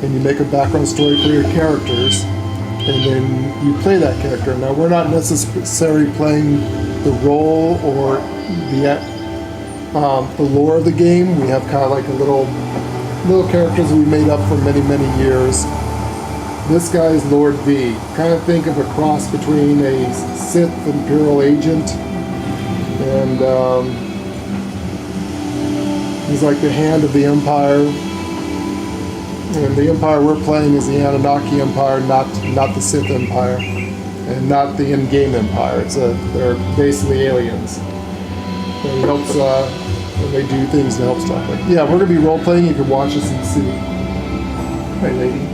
and you make a background story for your characters, and then you play that character. Now we're not necessarily playing the role or the lore of the game. We have kind of like a little characters we made up for many, many years. This guy is Lord V. Kind of think of a cross between a Sith Imperial agent and he's like the hand of the Empire. And the Empire we're playing is the Anunnaki Empire, not the Sith Empire, and not the in-game Empire. They're basically aliens. And it helps when they do things to help stuff. But yeah, we're gonna be role playing. You can watch us and see. Hey, lady.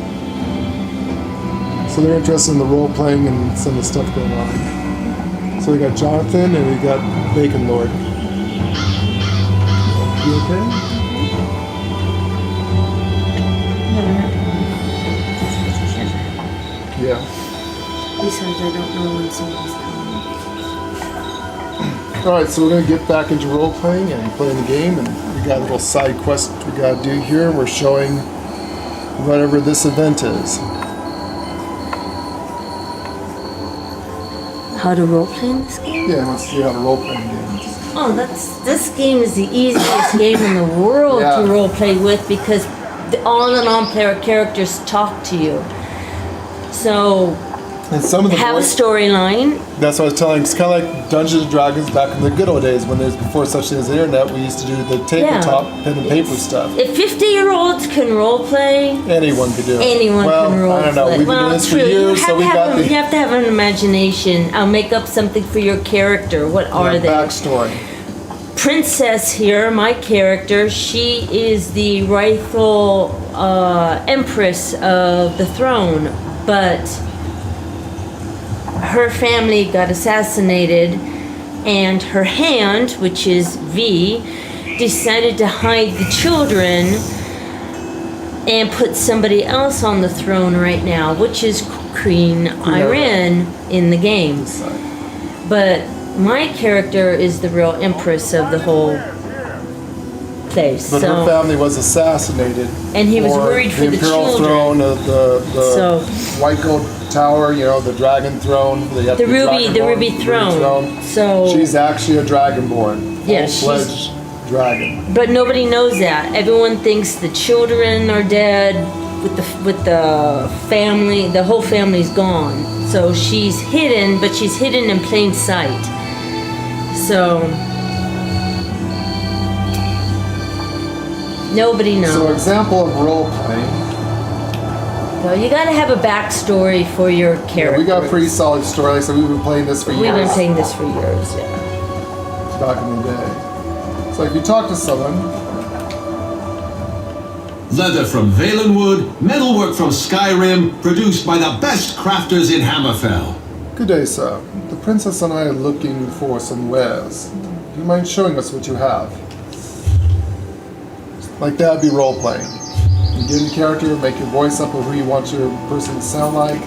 So they're interested in the role playing and some of the stuff going on. So we got Jonathan and we got Bacon Lord. You okay? Yeah. Besides, I don't know when somebody's coming. Alright, so we're going to get back into role playing and playing the game, and we got a little side quest we got to do here. We're showing whatever this event is. How to roleplay in this game? Yeah, let's see how to roleplay in games. Oh, this game is the easiest game in the world to roleplay with, because all the non-player characters talk to you. So and some of the have a storyline. That's what I was telling. It's kind of like Dungeons and Dragons back in the good old days when there's before such thing as the internet. We used to do the tabletop pen and paper stuff. If 50-year-olds can roleplay, anyone could do it. Anyone can roleplay. I don't know. We've been doing this for years, so we got You have to have an imagination. I'll make up something for your character. What are they? Backstory. Princess here, my character, she is the rightful empress of the throne, but her family got assassinated, and her hand, which is V, decided to hide the children and put somebody else on the throne right now, which is Queen Irene in the game. But my character is the real empress of the whole place. But her family was assassinated. And he was worried for the Imperial children. throne of the So- White Gold Tower, you know, the dragon throne. The ruby throne. So she's actually a dragonborn. Yeah, Full-fledged dragon. but nobody knows that. Everyone thinks the children are dead. With the family, the whole family's gone. So she's hidden, but she's hidden in plain sight. So nobody knows. So example of role playing. Well, you gotta have a backstory for your character. Yeah, we got a pretty solid story. So we've been playing this for years. We've been playing this for years, yeah. Back in the day. So if you talk to someone, Leather from Valenwood, metalwork from Skyrim, produced by the best crafters in Hammerfell. good day, sir. The princess and I are looking for some wares. Do you mind showing us what you have? Like that'd be role playing. You get in character, make your voice up of who you want your person to sound like,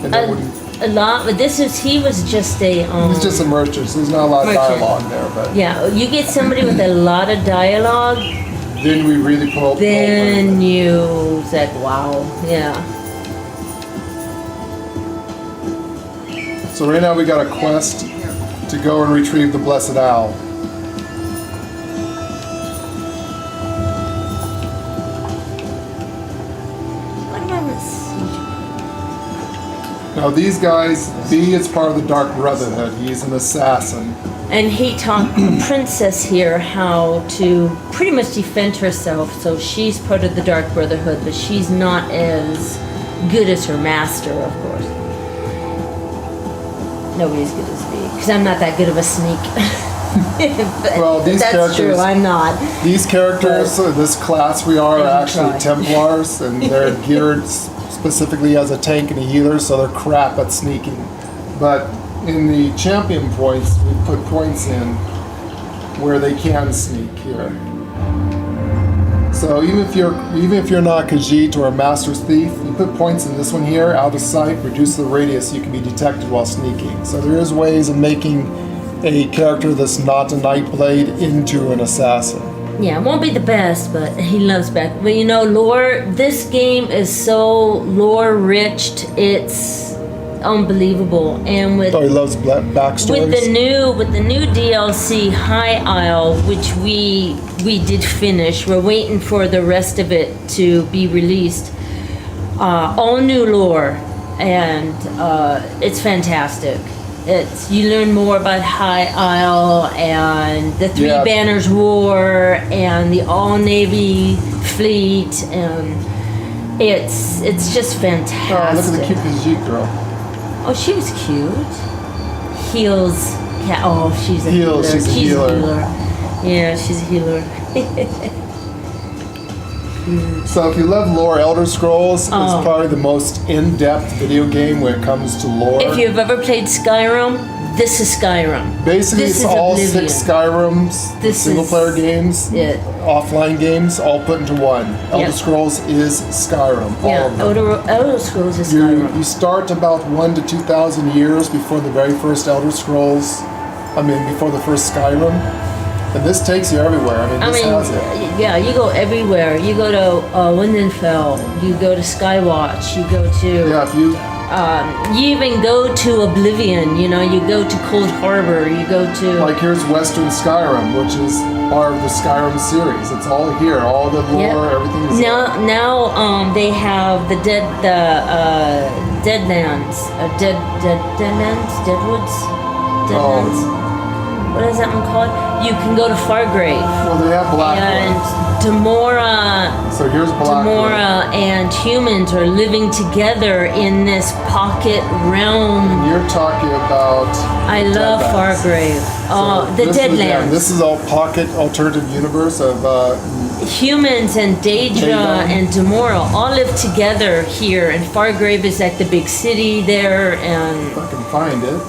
and then A lot, but he was just a. it's just a merchant, so there's not a lot of merchant. dialogue there. But Yeah, you get somebody with a lot of dialogue, then we really pull. then you said, wow, yeah. So right now we got a quest to go and retrieve the blessed owl. What about this? Now these guys, B is part of the Dark Brotherhood. He's an assassin. And he taught the princess here how to pretty much defend herself. So she's part of the Dark Brotherhood, but she's not as good as her master, of course. Nobody's good as me, because I'm not that good of a sneak. Well, these That's characters, true, I'm not. These characters, this class we are I actually try. Templars, and they're geared specifically as a tank and a healer, so they're crap at sneaking. But in the champion points, we put points in where they can sneak here. So even if you're not Khajiit or a Master's Thief, you put points in this one here, out of sight, reduce the radius you can be detected while sneaking. So there is ways of making a character that's not a Nightblade into an assassin. Yeah, it won't be the best, but he loves back. But you know, lore. This game is so lore-rich. It's unbelievable, and with Oh, he loves backstories. with the new DLC High Isle, which we did finish. We're waiting for the rest of it to be released. All new lore, and it's fantastic. You learn more about High Isle and the Three Yeah. Banners War and the All Navy Fleet, and it's just Oh, fantastic. look at the cute Khajiit girl. Oh, she was cute. Heals. Oh, she's a Heals, healer. she's a healer. Yeah, she's a healer. So if you love lore, Elder Scrolls Oh. is probably the most in-depth video game when it comes to lore. If you've ever played Skyrim, this is Skyrim. Basically, this it's is all Oblivion. 6 Skyrims, This single-player is games, it. offline games, all put into one. Elder Yep. Scrolls is Skyrim, all Yeah, of them. Elder Scrolls is You Skyrim. start about 1 to 2,000 years before the very first Elder Scrolls. Before the first Skyrim. And this takes you everywhere. This has it. Yeah, you go everywhere. You go to Windenfell. You go to Skywatch. You go to. Yeah, if you You even go to Oblivion. You know, you go to Cold Harbor. You go to. like here's Western Skyrim, which is part of the Skyrim series. It's all here, all the lore, Yep. everything is Now they have the Deadlands, Deadlands, Deadwoods, Deadlands. What is that one called? You can go to Fargrave. Well, they have Blackwood. And Demora, So here's Blackwood. and humans are living together in this pocket realm. You're talking about. I love Deadlands. Fargrave. Oh, the this Deadlands. Is, yeah, this is all pocket alternative universe of. Humans and Daedra Daedra. and Demora all live together here, and Fargrave is like the big city there, and If I can find it.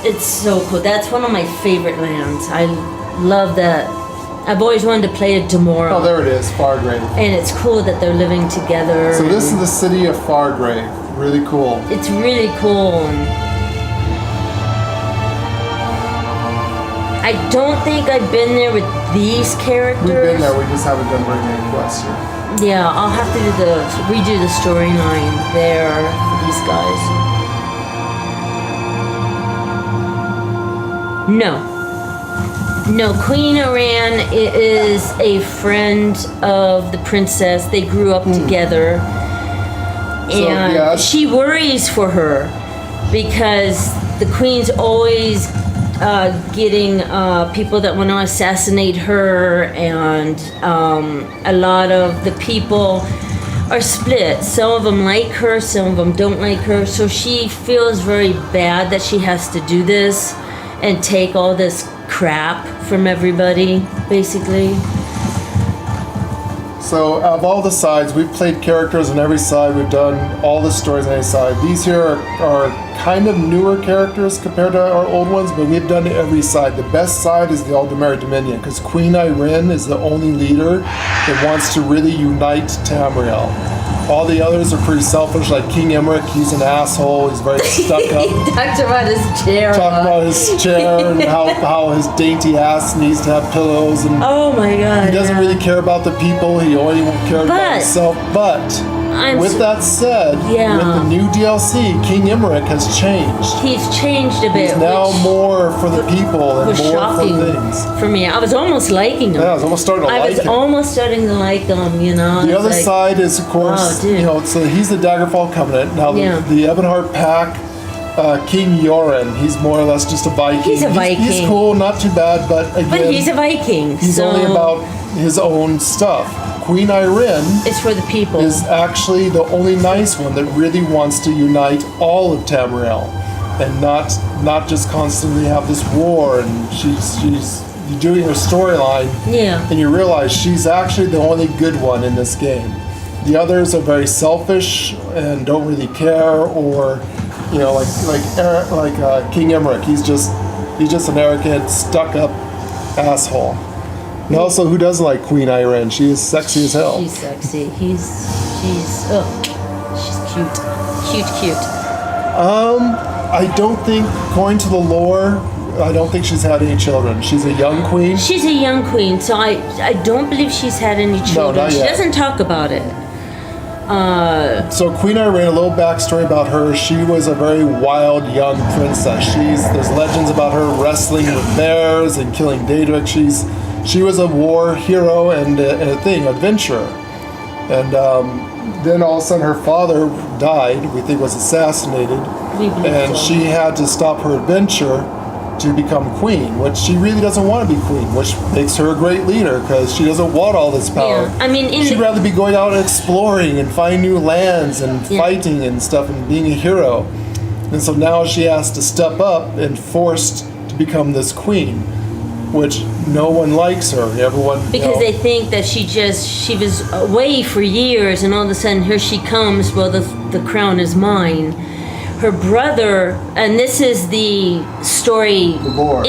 it's so cool. That's one of my favorite lands. I love that. I've always wanted to play a Demora. Oh, there it is, Fargrave. And it's cool that they're living together. So this is the city of Fargrave. Really cool. It's really cool. And I don't think I've been there with these characters. We've been there, we just haven't done very many quests yet. Yeah, I'll have to redo the storyline there for these guys. No, Queen Iran is a friend of the princess. They grew up together. And she worries for her because the queen's always getting people that want to assassinate her, and a lot of the people are split. Some of them like her, some of them don't like her. So she feels very bad that she has to do this and take all this crap from everybody, basically. So, of all the sides, we've played characters on every side. We've done all the stories on any side. These here are kind of newer characters compared to our old ones, but we've done every side. The best side is the Aldemari Dominion, because Queen Irene is the only leader that wants to really unite Tamriel. All the others are pretty selfish, like King Emmerich. He's an asshole. He's very stuck up. He talked about his chair. And how his dainty ass needs to have pillows. And oh my God. He doesn't really care about the people. He only cares about himself. But with that said, with the new DLC, King Emmerich has changed. He's changed a bit. He's now more for the people and more shocking for things. For me, I was almost liking him. Yeah, I was almost starting to like him. I was almost starting to like him, you know. The other side is, of course, so he's the Daggerfall Covenant. Now, the Ebonheart Pack, King Yoren, he's more or less just a Viking. He's a Viking. He's cool, not too bad, but again... But he's a Viking, He's only about his own stuff. Queen Irene... It's for the people. ...is actually the only nice one that really wants to unite all of Tamriel. And not just constantly have this war, and she's doing her storyline. Yeah. And you realize she's actually the only good one in this game. The others are very selfish and don't really care, or, you know, like King Emmerich. He's just an arrogant, stuck-up asshole. And also, who doesn't like Queen Irene? She is sexy as hell. She's sexy. She's cute. I don't think, according to the lore, I don't think she's had any children. She's a young queen. She's a young queen, so I don't believe she's had any children. No, not she yet. doesn't talk about it. So Queen Irene, a little backstory about her. She was a very wild young princess. There's legends about her wrestling with bears and killing Daedric. She was a war hero and adventurer. And then all of a sudden her father died, we think was assassinated. And she had to stop her adventure to become queen, which she really doesn't want to be queen, which makes her a great leader because she doesn't want all this power. Yeah. I mean, she'd rather be going out and exploring and finding new lands and fighting and stuff and being a hero. And so now she has to step up and forced to become this queen, which no one likes her. Everyone because they think that she was away for years, and all of a sudden here she comes. Well, the crown is mine. Her brother, and this is the story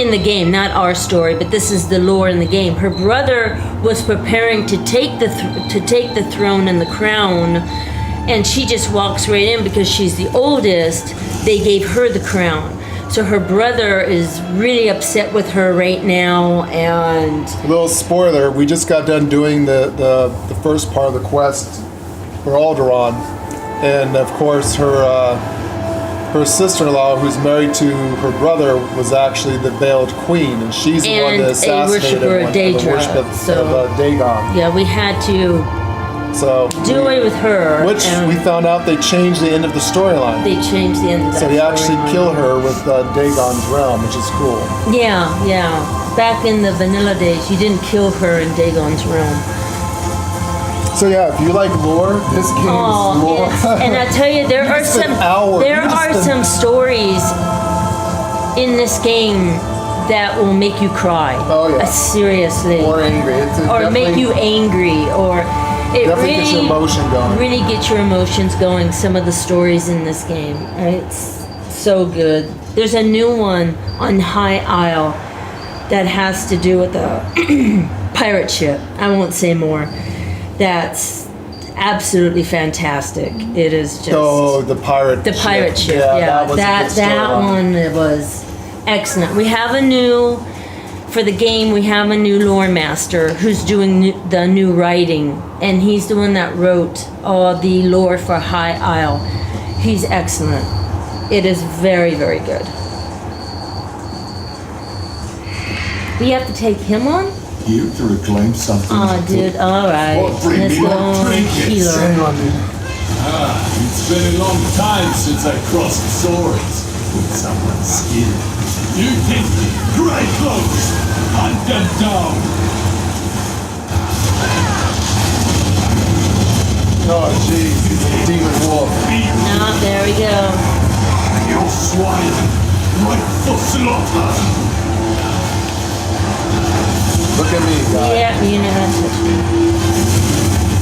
in the game, not our story, but this is the lore in the game. Her brother was preparing to take the throne and the crown, and she just walks right in because she's the oldest. They gave her the crown. So her brother is really upset with her right now, and... A little spoiler, we just got done doing the first part of the quest for Alderaan, and of course her sister-in-law, who's married to her brother, was actually the veiled queen, and she's the one that assassinated the worship of Dagon. Yeah, we had to do away with her. Which we found out they changed the end of the storyline. They changed the end of that. So they actually kill her with Dagon's realm, which is cool. Yeah. Back in the vanilla days, you didn't kill her in Dagon's realm. So yeah, if you like lore, this game is lore. And I tell you, there are some stories in this game that will make you cry. Oh yeah. Seriously. Or angry. Or make you angry, or it definitely gets your emotion going. Really get your emotions going. Some of the stories in this game, it's so good. There's a new one on High Isle that has to do with a pirate ship. I won't say more. That's absolutely fantastic. It is just the pirate ship. Yeah, that one was excellent. We have a new for the game, we have a new lore master who's doing the new writing, and he's the one that wrote all the lore for High Isle. He's excellent. It is very, very good. We have to take him on? Here to reclaim something. Oh, dude, alright. What, bring Let's me go more trinkets? healer. Hang on, dude. It's been a long time since I crossed swords with someone's skin. You think great close! Hunt them down! Oh, jeez, he's a demon wolf. No, there we go. You swine! Right for slaughter! Look at me, guy. Yeah, you know how to touch me.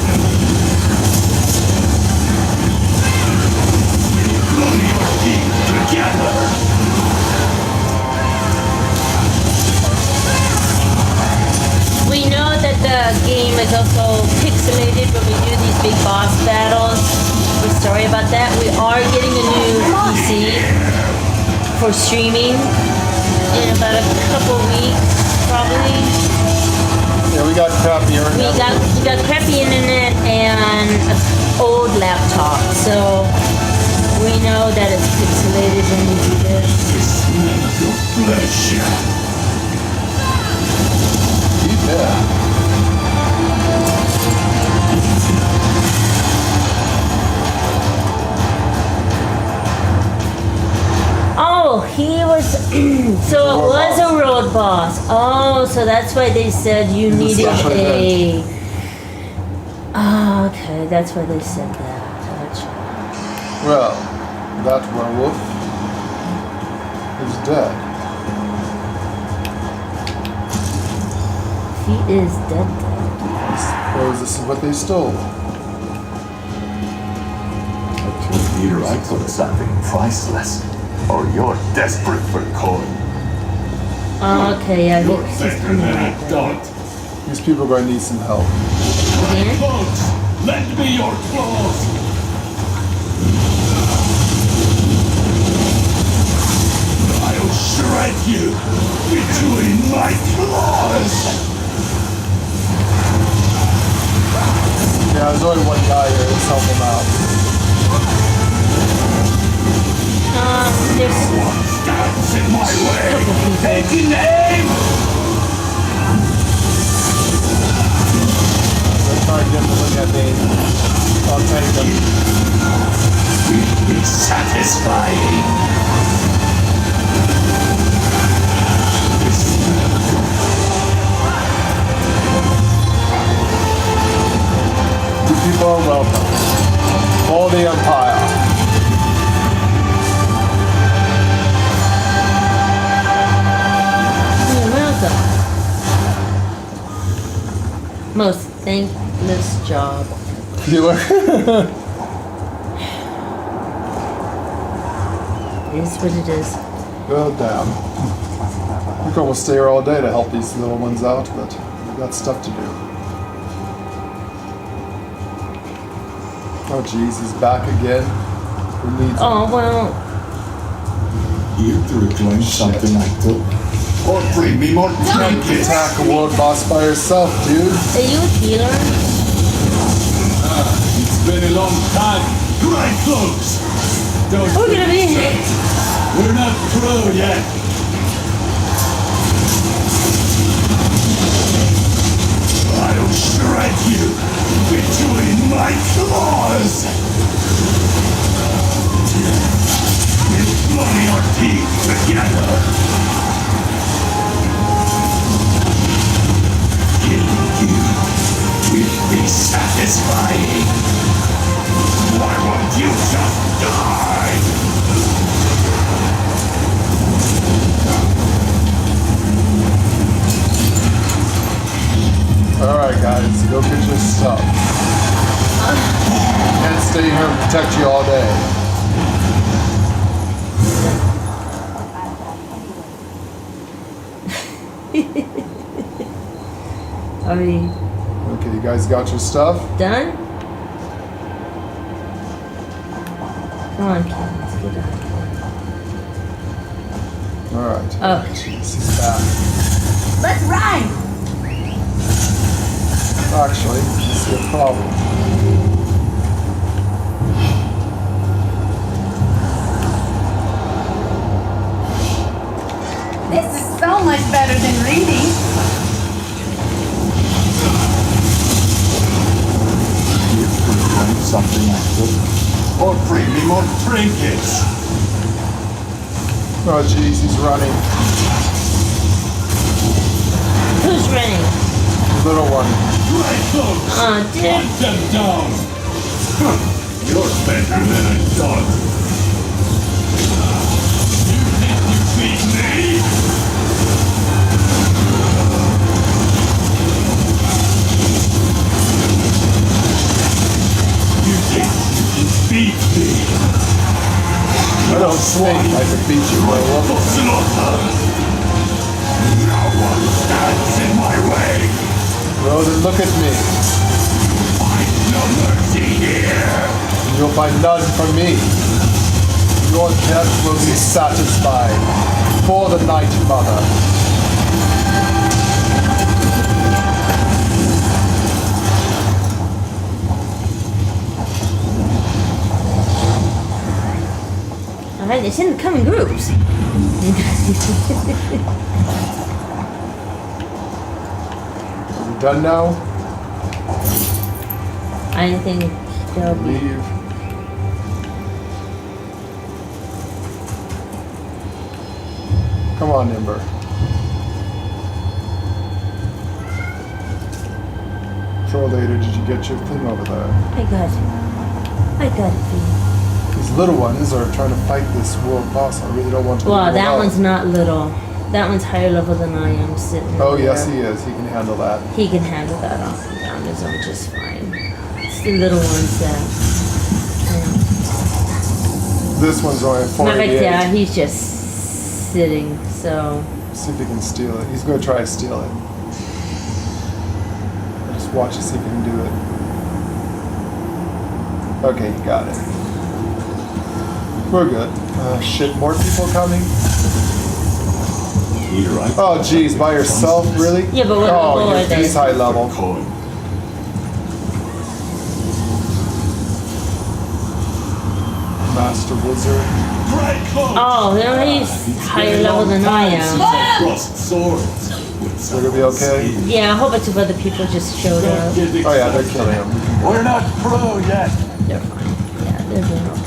Bloody your teeth together! We know that the game is also pixelated when we do these big boss battles. We're sorry about that. We are getting a new PC for streaming in about a couple weeks, probably. Yeah, we got crappy internet. We got crappy internet and an old laptop, so we know that it's pixelated when we do this. Flesh. Yeah. Oh, he was. So it was a road boss. Oh, so that's why they said you needed a. Oh, okay, that's why they said that. Gotcha. Well, that werewolf is dead. He is dead. I suppose this is what they stole. Either I took something priceless, or you're desperate for coin. Okay, yeah, You're he's better coming than I right there. thought. These people are going to need some help. Again? Clothes! Lend me your clothes! I'll shred you between my claws! Yeah, there's only one guy here. Let's help him out. There's What stands in my way? Taking aim! Let's try to get him to look at me. I'll take him. It's satisfying. You people are welcome. All the Empire. You're welcome. Most thankless job. You look. It is what it is. Oh, damn. We could almost stay here all day to help these little ones out, but we've got stuff to do. Oh, jeez, he's back again. Who needs him? Oh, well, Here to reclaim something I took. Or bring me more You can't trinkets! attack a world boss by yourself, dude. are you a healer? It's been a long time. Great close! Don't We're gonna be hit. We're not through yet. I'll shred you between my claws. With bloody our teeth together. Killing you will be satisfying. Why won't you just die? Alright, guys, go get your stuff. Can't stay here and protect you all day. Are we Okay, you guys got your stuff? done? Come on, kid, let's get out. Alright. Oh. Jeez, he's back. Let's ride! Actually, I see a problem. This is so much better than reading. You could drink something active. Or bring me more trinkets. Oh jeez, he's running. Who's running? The little one. Right close! Oh, dude. Hunt them down! You're better than I thought. You think you beat me? You think you can beat me? I don't think I could beat you, werewolf. No one stands in my way! Well, then look at me. Find no mercy here! And you'll find none from me. Your death will be satisfied for the Night Mother. Alright, they seem to come in groups. Are we done now? I think they'll be. Leave. Come on, Ember. Troll Leader, did you get your thing over there? I got it. I got it for you. These little ones are trying to fight this world boss. I really don't want to. Well, that out. one's not little. That one's higher level than I am sitting Oh, over yes, there. he is. He can handle that. He can handle that on his own just fine. It's the little ones that. This one's only Not 48. like that. He's just sitting. So. See if he can steal it. He's going to try to steal it. Just watch to see if he can do it. Okay, he got it. We're good. Shit, more people coming? Oh, geez, by yourself, really? Yeah, but what level Oh, are you're they? these high level. Master Wizard. Oh, he's higher level than I am. They're gonna be okay? Yeah, a whole bunch of other people just showed up. Oh yeah, they're killing him. We're not through yet. They're fine. Yeah, they're doing okay.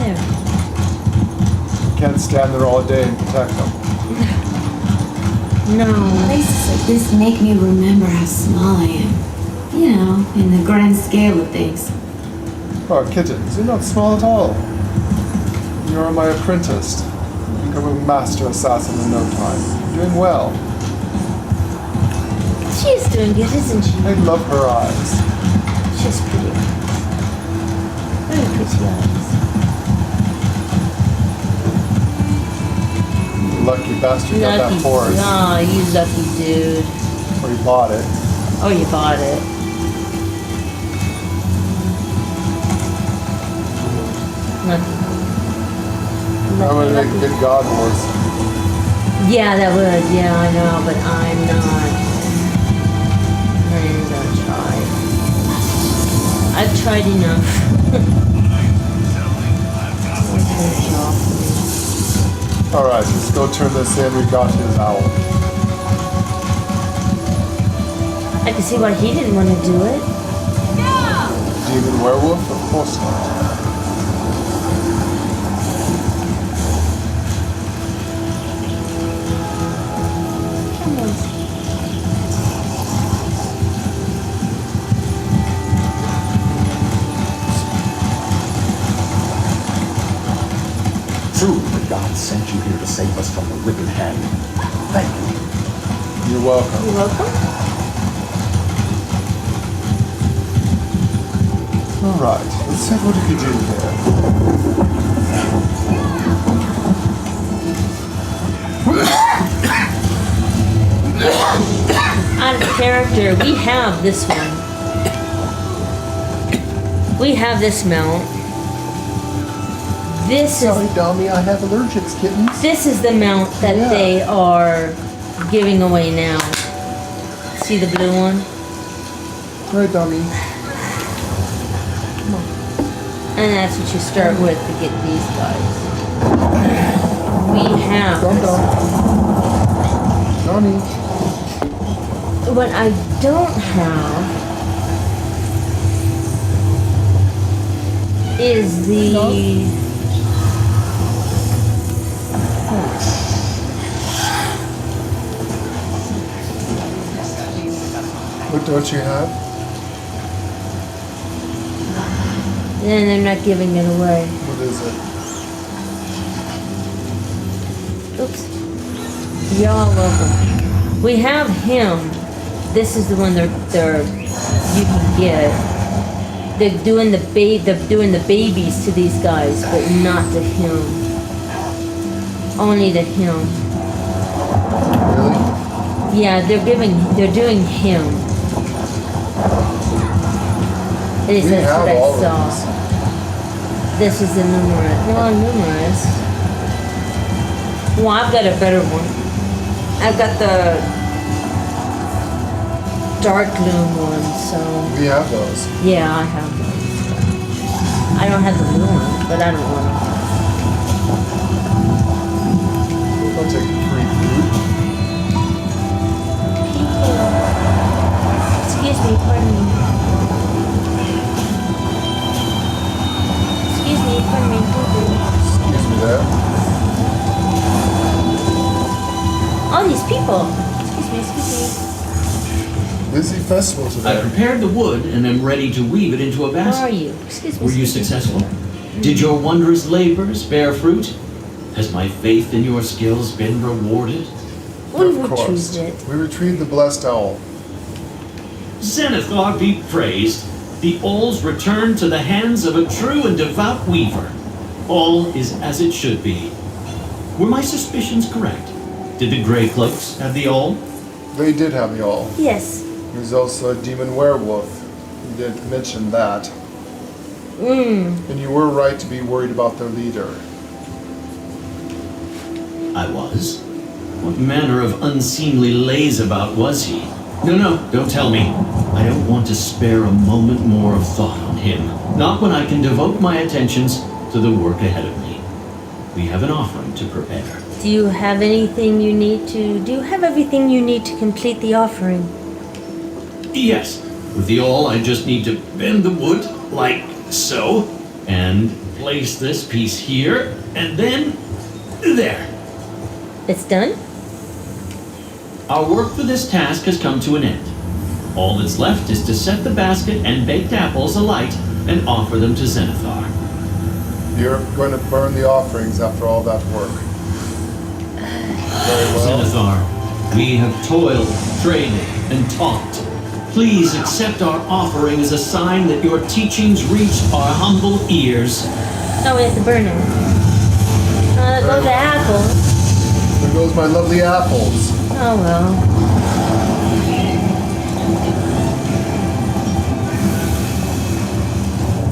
There. Can't stand there all day and protect them. No. Places like this make me remember how small I am. You know, in the grand scale of things. Oh, kittens, you're not small at all. You're my apprentice. You become a master assassin in no time. You're doing well. She's doing good, isn't she? I love her eyes. She's pretty. Very pretty eyes. Lucky bastard got that horse. Nah, you lucky dude. Or you bought it. Oh, you bought it. Lucky. That would make a good god horse. Yeah, that would. Yeah, I know, but I'm not. I ain't gonna try. I've tried enough. Alright, let's go turn this in. We got his owl. I can see why he didn't want to do it. Demon werewolf? Of course not. True, the gods sent you here to save us from the wicked hand. Thank you. You're welcome. You're welcome. Alright, let's see what we can do here. Out of character, we have this one. We have this mount. This Sorry, is Dummy, I have allergics, kittens. this is the amount that Yeah. they are giving away now. See the blue one? Right, Dummy. And that's what you start with to get these guys. We have Dumb. Dummy. what I don't have is the What don't you have? and they're not giving it away. What is it? Oops. Y'all welcome. We have him. This is the one they're you can get. They're doing the babies to these guys, but not to him. Only to him. Really? Yeah, they're doing him. At least We that's have what I all of saw. This is the numerous. No, numerous. Well, I've got a better one. I've got the dark loom one, so We have those. yeah, I have those. I don't have the blue one, but I don't want them. I'll take the free food. Excuse me, pardon me. Excuse me, pardon me. Excuse me there. All these people. Excuse me. Busy festival I today. prepared the wood and am ready to weave it into a Where basket. are you? Excuse me. Were you excuse me. successful? Did your wondrous labors bear fruit? Has my faith in your skills been rewarded? We Of course. retrieved it. We retrieved the blessed owl. Zenithar be praised. The owls return to the hands of a true and devout weaver. All is as it should be. Were my suspicions correct? Did the Grey Cloaks have the owl? They did have the owl. Yes. There's also a demon werewolf. You did mention that. And you were right to be worried about their leader. I was. What manner of unseemly lazeabout was he? No, don't tell me. I don't want to spare a moment more of thought on him. Not when I can devote my attentions to the work ahead of me. We have an offering to prepare. Do you have anything you need to? Do you have everything you need to complete the offering? Yes, with the awl I just need to bend the wood like so, and place this piece here, and then there. It's done? Our work for this task has come to an end. All that's left is to set the basket and baked apples alight and offer them to Zenithar. You're going to burn the offerings after all that work. Very well. Zenithar, we have toiled, traded, and talked. Please accept our offering as a sign that your teachings reached our humble ears. Oh, we have to burn them. There goes the apple. There goes my lovely apples. Oh well.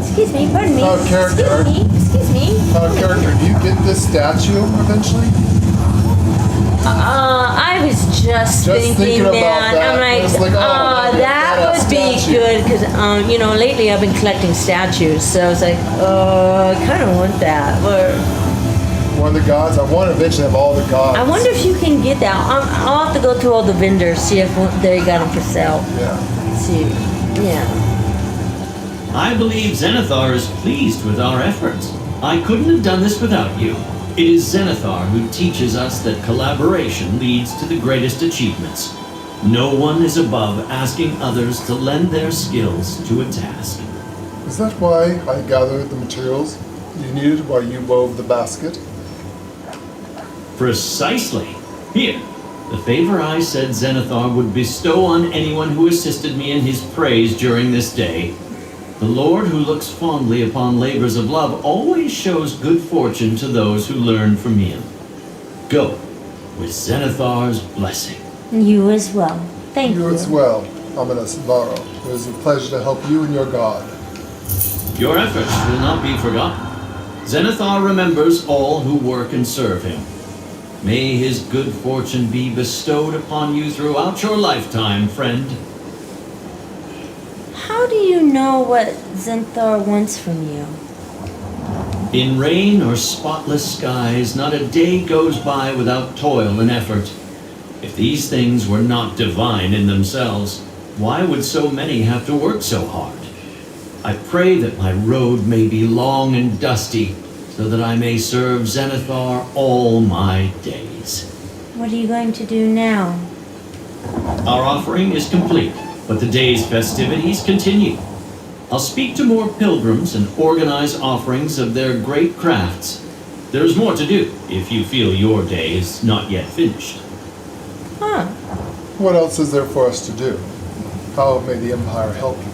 Excuse me, pardon me. Character. Excuse me. Character, do you get this statue eventually? I was just thinking thinking about that. that. I'm like, It's like, oh, that would be statue. good because, lately I've been collecting statues, so I was like, I kind of want that. Or One of the gods? I want to eventually have all the gods. I wonder if you can get that. I'll have to go through all the vendors, see if they got them for sale. Yeah. See, yeah. I believe Zenithar is pleased with our efforts. I couldn't have done this without you. It is Zenithar who teaches us that collaboration leads to the greatest achievements. No one is above asking others to lend their skills to a task. Is that why I gathered the materials you needed while you wove the basket? Precisely. Here, the favor I said Zenithar would bestow on anyone who assisted me in his praise during this day. The Lord who looks fondly upon labors of love always shows good fortune to those who learn from him. Go, with Zenithar's blessing. You as well. Thank you. You as well, Ominous Varro. It was a pleasure to help you and your god. Your efforts will not be forgotten. Zenithar remembers all who work and serve him. May his good fortune be bestowed upon you throughout your lifetime, friend. How do you know what Zenithar wants from you? In rain or spotless skies, not a day goes by without toil and effort. If these things were not divine in themselves, why would so many have to work so hard? I pray that my road may be long and dusty, so that I may serve Zenithar all my days. What are you going to do now? Our offering is complete, but the day's festivities continue. I'll speak to more pilgrims and organize offerings of their great crafts. There's more to do if you feel your day is not yet finished. Huh. What else is there for us to do? How may the Empire help you?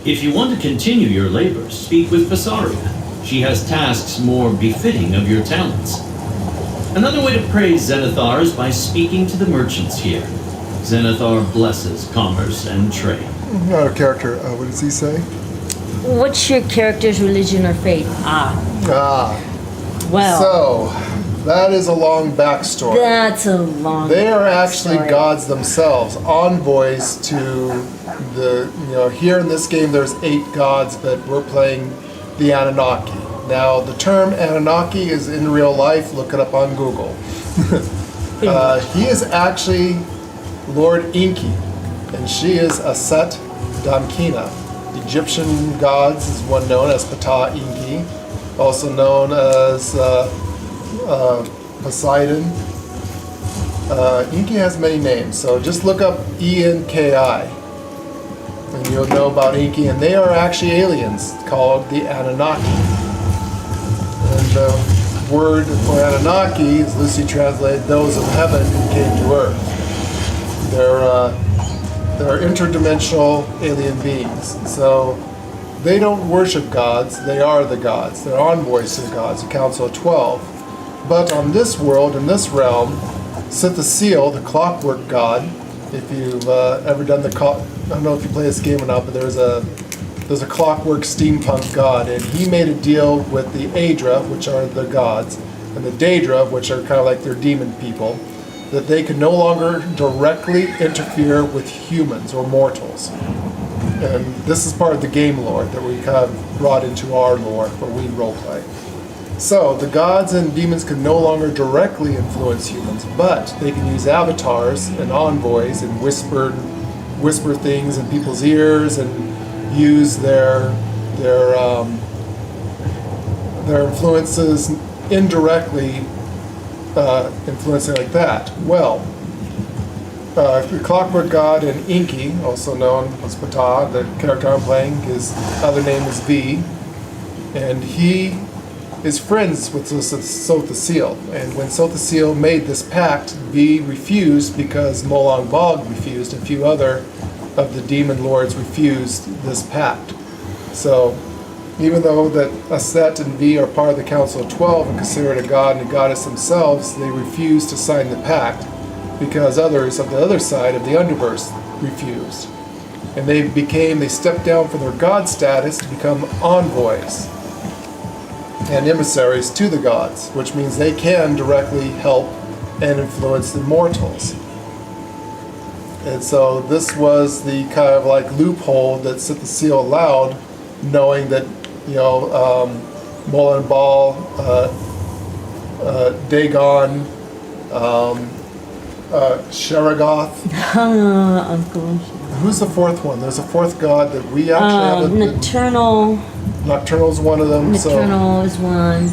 If you want to continue your labors, speak with Visaria. She has tasks more befitting of your talents. Another way to praise Zenithar is by speaking to the merchants here. Zenithar blesses commerce and trade. Not a character. What does he say? What's your character's religion or faith? Well. So, that is a long backstory. That's a long They are actually backstory. gods themselves, envoys to the, here in this game there's 8 gods, but we're playing the Anunnaki. Now, the term Anunnaki is in real life, look it up on Google. He is actually Lord Enki, and she is Auset Damkina. Egyptian gods is one known as Ptah Enki, also known as Poseidon. Enki has many names, so just look up Enki, and you'll know about Enki, and they are actually aliens called the Anunnaki. And the word for Anunnaki is loosely translated those of heaven who came to earth. They're interdimensional alien beings. So they don't worship gods, they are the gods. They're envoys to the gods, the Council of 12. But on this world, in this realm, sit the seal, the clockwork god. If you've ever done I don't know if you play this game or not, but there's a clockwork steampunk god, and he made a deal with the Aedra, which are the gods, and the Daedra, which are kind of like their demon people, that they could no longer directly interfere with humans or mortals. And this is part of the game lore that we kind of brought into our lore where we roleplay. So the gods and demons can no longer directly influence humans, but they can use avatars and envoys and whisper things in people's ears and use their influences indirectly, influencing like that. Well, the Clockwork God and Enki, also known as Ptah, the character I'm playing, his other name is V, and he is friends with Sotha-Seal. And when Sotha-Seal made this pact, V refused because Molang Bog refused, and a few other of the demon lords refused this pact. So, even though that Auset and V are part of the Council of 12 and considered a god and a goddess themselves, they refused to sign the pact because others of the other side of the Underverse refused. And they stepped down from their god status to become envoys and emissaries to the gods, which means they can directly help and influence the mortals. And so this was the kind of like loophole that Sotha-Seal allowed, knowing that, Molan Bal, Dagon, Sharagoth. Uncle. Who's the fourth one? There's a fourth god that we actually have. Nocturnal. Nocturnal's one of them. Nocturnal is one.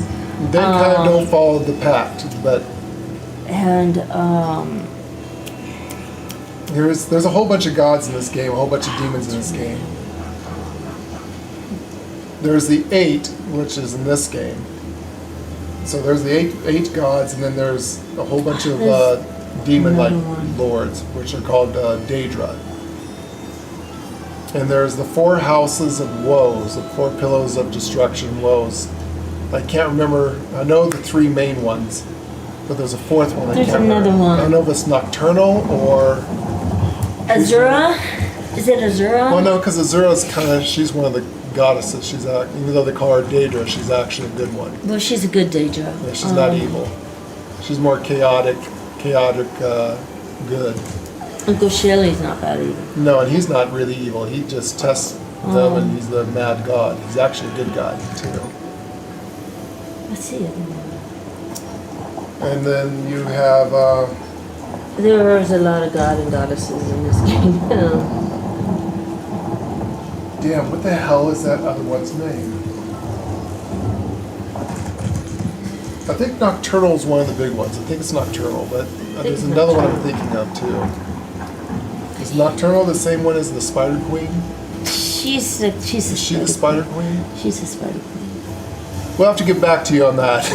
They kind of don't follow the pact, but. And there's a whole bunch of gods in this game, a whole bunch of demons in this game. There's the 8, which is in this game. So there's the eight gods, and then there's a whole bunch of demon-like lords, which are called Daedra. And there's the 4 houses of woes, the 4 pillars of destruction woes. I can't remember. I know the 3 main ones, but there's a 4th one. There's another one. I don't know if it's Nocturnal or Azura. Is it Azura? Well, no, because Azura's she's one of the goddesses. Even though they call her Daedra, she's actually a good one. Well, she's a good Daedra. Yeah, she's not evil. She's more chaotic, good. Uncle Shelley's not bad either. No, and he's not really evil. He just tests them, and he's the mad god. He's actually a good guy too. Let's see it. And then you have. There's a lot of god and goddesses in this game. Damn, what the hell is that other one's name? I think Nocturnal's one of the big ones. I think it's Nocturnal, but there's another one I'm thinking of too. Is Nocturnal the same one as the Spider Queen? Is she the Spider Queen? She's the Spider Queen. We'll have to get back to you on that.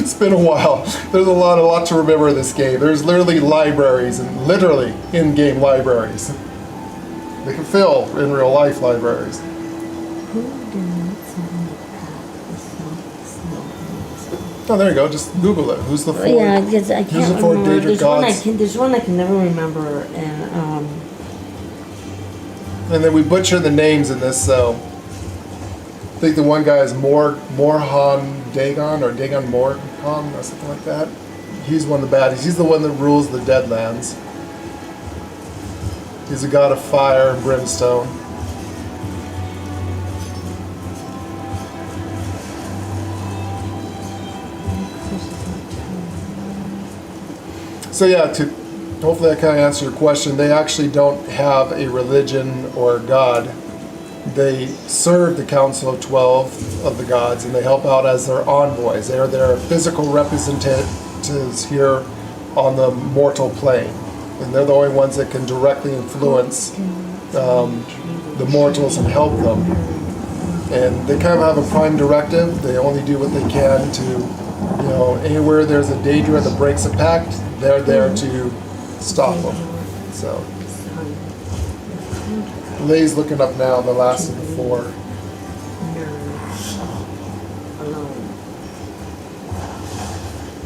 It's been a while. There's a lot to remember in this game. There's literally libraries, and literally in-game libraries. They can fill in real life libraries. Oh, there you go. Just Google it. Who's the four? Yeah, because I can't remember. There's one I can never remember, and then we butcher the names in this, so I think the one guy is Morhan Dagon or Dagon Morhan or something like that. He's one of the baddies. He's the one that rules the Deadlands. He's a god of fire and brimstone. So yeah, hopefully I kind of answered your question. They actually don't have a religion or a god. They serve the Council of 12 of the gods, and they help out as their envoys. They are their physical representatives here on the mortal plane. And they're the only ones that can directly influence the mortals and help them. And they kind of have a prime directive. They only do what they can to, anywhere there's a Daedra that breaks a pact, they're there to stop them. So, Lay's looking up now, the last of the four.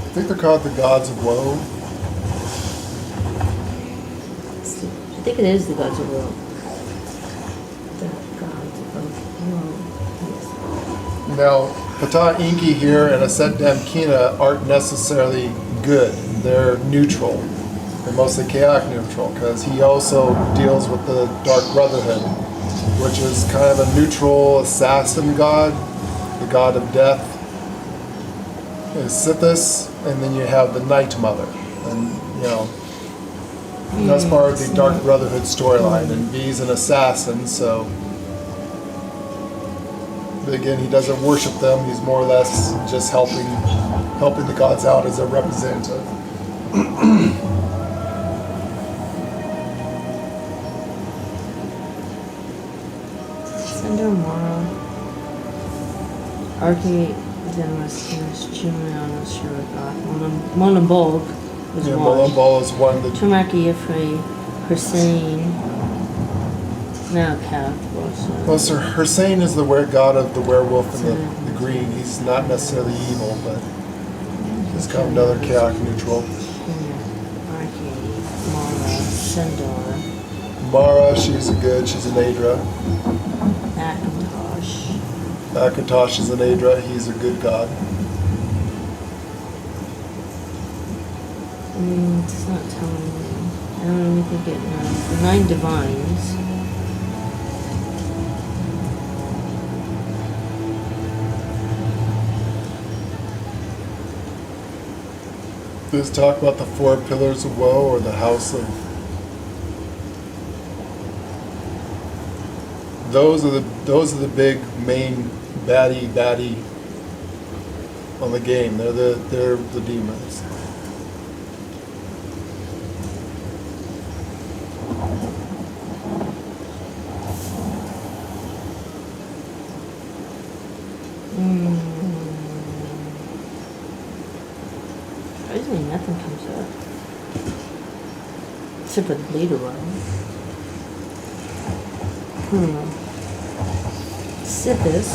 I think they're called the Gods of Woe. I think it is the gods of woe. Now, Ptah, Enki here and Auset, Damkina aren't necessarily good. They're neutral. They're mostly chaotic neutral, because he also deals with the Dark Brotherhood, which is kind of a neutral assassin god, the god of death. Is Sithis, and then you have the Night Mother, and that's part of the Dark Brotherhood storyline. And V's an assassin, so but again, he doesn't worship them. He's more or less just helping the gods out as a representative. Cinder Mora, Archie, Demas, Juliana, Shurika, Monobog was one. Monobog is one. Tumaki, Ifri, Hussein, now Kath. Well, Sir Hussein is the god of the werewolf and the green. He's not necessarily evil, but he's kind of another chaotic neutral. Archie, Mara, Sindor. Mara, she's an Aedra. Akatosh is an Aedra. He's a good god. It's not telling me. I don't really think it knows. The 9 divines. Does it talk about the 4 pillars of woe or the house of? Those are the big main baddie on the game. They're the demons. Surprisingly, nothing comes up. Except for the leader one. Sithis.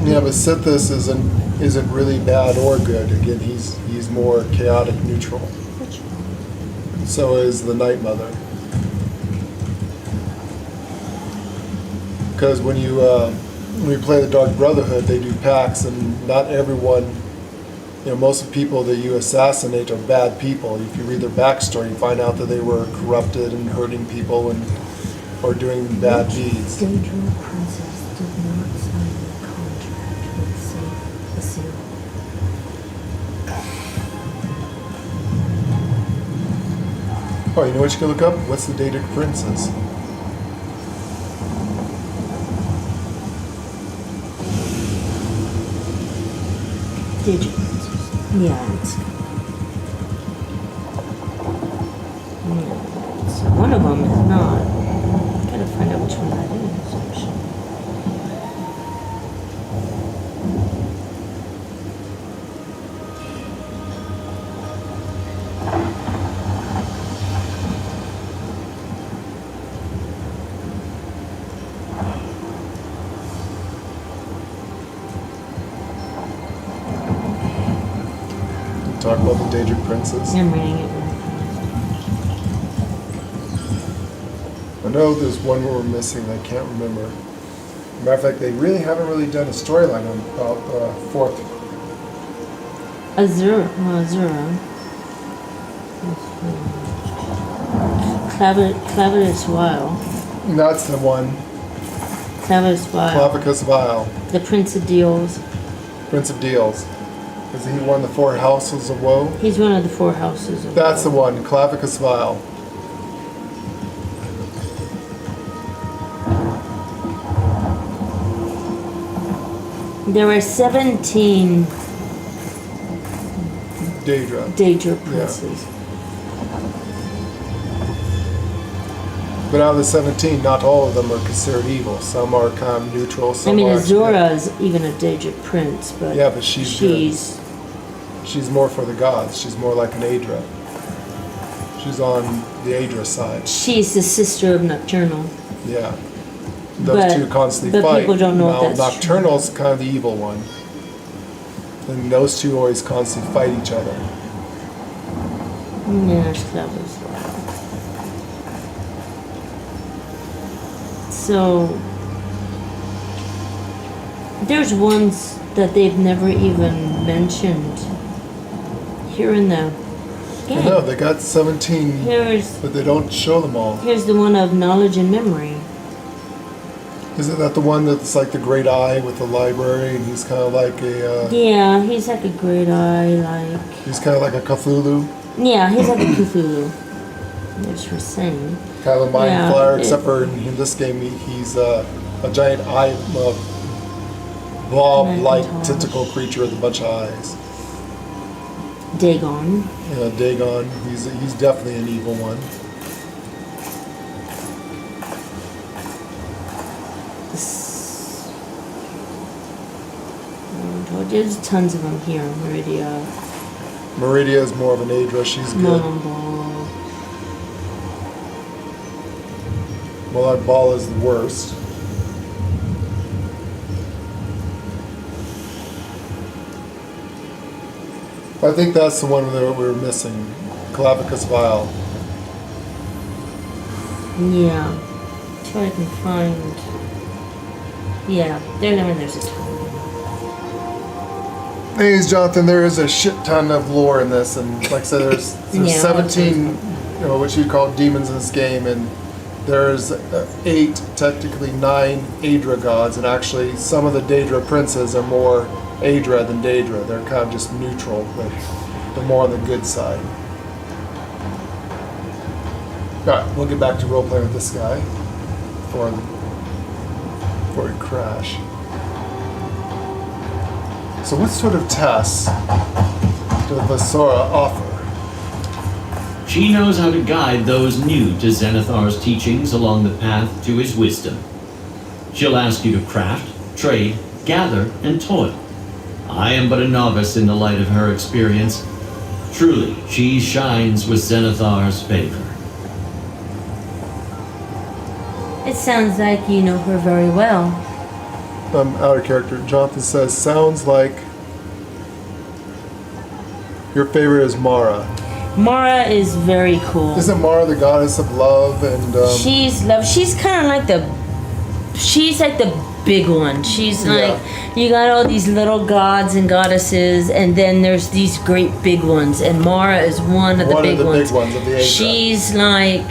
Yeah, but Sithis isn't really bad or good. Again, he's more chaotic neutral. So is the Night Mother. Because when you play the Dark Brotherhood, they do pacts, and not everyone, most of the people that you assassinate are bad people. If you read their backstory, you find out that they were corrupted and hurting people or doing bad deeds. Daedra princess did not sign the contract with the seal. Oh, you know what you can look up? What's the Daedric princess? Daedric princess. Yeah, it's one of them is not. Gotta find out which one that is, actually. Talk about the Daedric princess. I'm reading it. I know there's one we're missing that I can't remember. Matter of fact, they really haven't really done a storyline on about the fourth. Azura. Clavius Weil. That's the one. Clavius Weil. Clavicus Vile. The Prince of Deals. Prince of Deals. Is he one of the four houses of woe? He's one of the four houses of That's woe. the one, Clavicus Vile. There were 17 Daedra princes. Yeah. But out of the 17, not all of them are considered evil. Some are kind of neutral. Some Azura is even a Daedra prince, but yeah, but she's more for the gods. She's more like an Aedra. She's on the Aedra side. She's the sister of Nocturnal. Yeah. Those two constantly fight. But people don't know if that's Nocturnal's kind of the evil one. And those two always constantly fight each other. Yes, that was wild. So there's ones that they've never even mentioned here in the game. I know, they got 17, but they don't show them all. Here's the one of knowledge and memory. Isn't that the one that's like the great eye with the library, and he's kind of like a... yeah, he's like a great eye, like... He's kind of like a Cthulhu? Yeah, he's like a Cthulhu. That's what we're saying. Kind of a mind flyer, except for in this game, he's a giant eye, blob-like tentacle creature with a bunch of eyes. Dagon. Yeah, Dagon. He's definitely an evil one. There's tons of them here. Meridia. Meridia is more of an Aedra. She's good. Well, that ball is the worst. I think that's the one that we were missing. Clavicus Vile. Yeah. Sure I can find... yeah, there's a ton. Anyways, Jonathan, there is a shit ton of lore in this, and like I said, there's 17, what you'd call demons in this game, and there's 8, technically 9 Aedra gods, and actually some of the Daedra princes are more Aedra than Daedra. They're kind of just neutral, but they're more on the good side. Alright, we'll get back to roleplaying with this guy before we crash. So what sort of tasks does Vasora offer? She knows how to guide those new to Zenithar's teachings along the path to his wisdom. She'll ask you to craft, trade, gather, and toil. I am but a novice in the light of her experience. Truly, she shines with Zenithar's favor. It sounds like you know her very well. I'm out of character. Jonathan says, sounds like your favorite is Mara. Mara is very cool. Isn't Mara the goddess of love and... she's love. She's kind of like the she's like the big one. She's like, you got all these little gods and goddesses, and then there's these great big ones, and Mara is one of the big ones. Of the She's like,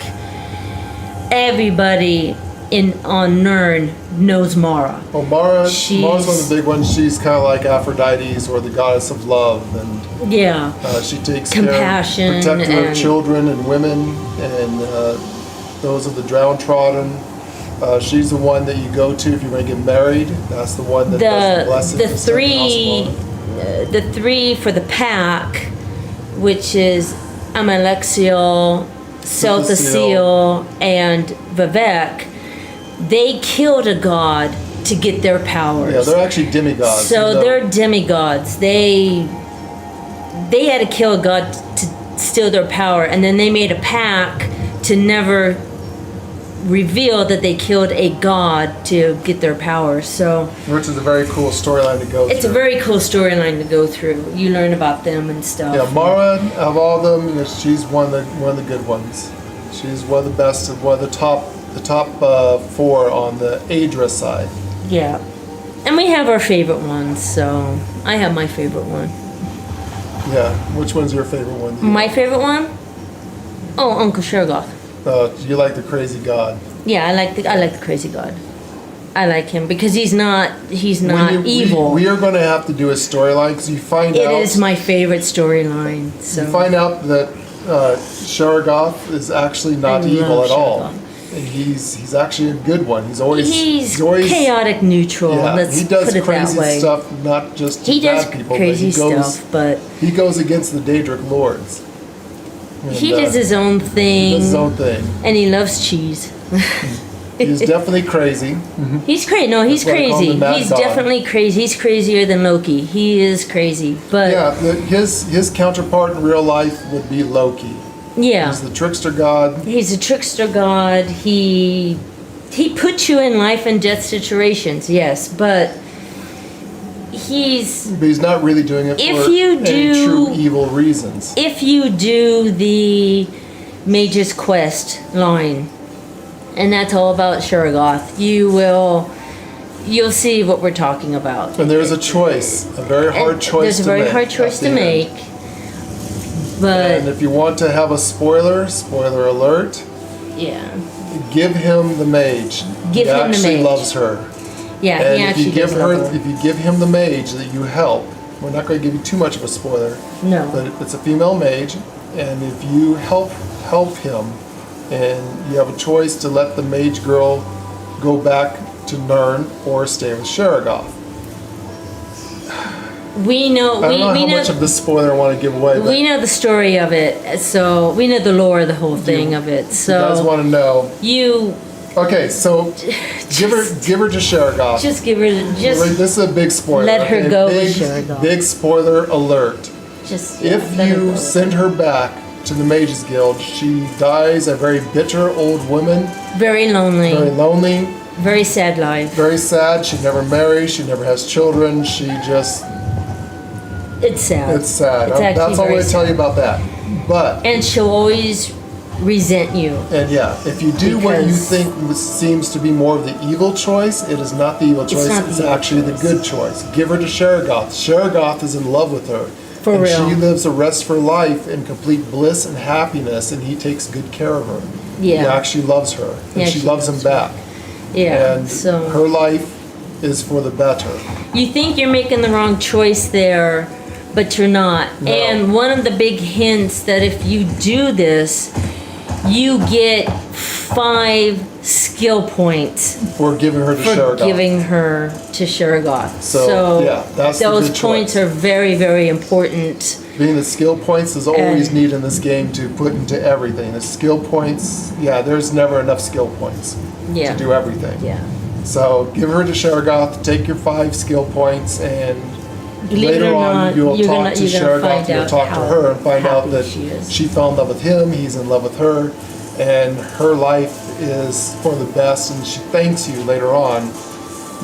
everybody on Nern knows Mara. Well, Mara's one of the big ones. She's kind of like Aphrodite, or the goddess of love, and she takes compassion, care of protector of children and women, and those of the downtrodden. She's the one that you go to if you're going to get married. That's the one that does the blessing. The three for the pack, which is Amalexiel, Selthasil, and Vivek. They killed a god to get their powers. Yeah, they're actually demigods. So they're demigods. They had to kill a god to steal their power, and then they made a pact to never reveal that they killed a god to get their power. So, which is a very cool storyline to go through. It's a very cool storyline to go through. You learn about them and stuff. Yeah, Mara, of all of them, she's one of the good ones. She's one of the best, one of the top 4 on the Aedra side. Yeah. And we have our favorite ones, so I have my favorite one. Yeah, which one's your favorite one? My favorite one? Oh, Uncle Shergoth. You like the crazy god? Yeah, I like the crazy god. I like him because he's not evil. We are going to have to do a storyline because you find out. It is my favorite storyline. So you find out that Shergoth is actually not evil at all. And he's actually a good one. He's always chaotic neutral. Yeah, let's he does put it crazy that way. stuff, not just to he bad does people. Crazy but he goes against the Daedric lords. And, he does his own thing. He does his own thing. And he loves cheese. He's definitely crazy. He's crazy. No, he's crazy. He's definitely crazy. He's crazier than Loki. He is crazy. But yeah, his counterpart in real life would be Loki. Yeah. He's the trickster god. He's a trickster god. He puts you in life and death situations, yes, but he's not really doing it for any true evil reasons. If you do the Mage's Quest line, and that's all about Shergoth, you'll see what we're talking about. And there's a choice, a very hard choice to make. There's a very hard choice to make. But and if you want to have a spoiler alert, give him the mage. He actually loves her. Yeah, and he actually does love her. If you give him the mage that you help, we're not going to give you too much of a spoiler. No. But it's a female mage, and if you help him, and you have a choice to let the mage girl go back to Nern or stay with Shergoth. We know. I don't know how much of the spoiler I want to give away. We know the story of it, so we know the lore of the whole thing of it. So you guys want to know? Okay, so give her to Shergoth. Just give her. This is a big spoiler. Let her go with Shergoth. Big spoiler alert. If you send her back to the Mages Guild, she dies a very bitter old woman. Very lonely. Very lonely. Very sad life. Very sad. She never marries. She never has children. She just. It's sad. It's sad. That's all I'm going to tell you about that. And she'll always resent you. And if you do what you think seems to be more of the evil choice, it is not the evil choice. It's actually the good choice. Give her to Shergoth. Shergoth is in love with her. For real. She lives the rest of her life in complete bliss and happiness, and he takes good care of her. Yeah. He actually loves her, and she loves him back. Yeah. And her life is for the better. You think you're making the wrong choice there, but you're not. No. And one of the big hints that if you do this, you get 5 skill points for giving her to Shergoth. So that's those points are very, very important. Being the skill points is always needed in this game to put into everything. The skill points, there's never enough skill points to do everything. Yeah. So give her to Shergoth, take your 5 skill points, and later on you'll talk to Shergoth, you'll talk to her and find out that she fell in love with him, he's in love with her, and her life is for the best, and she thanks you later on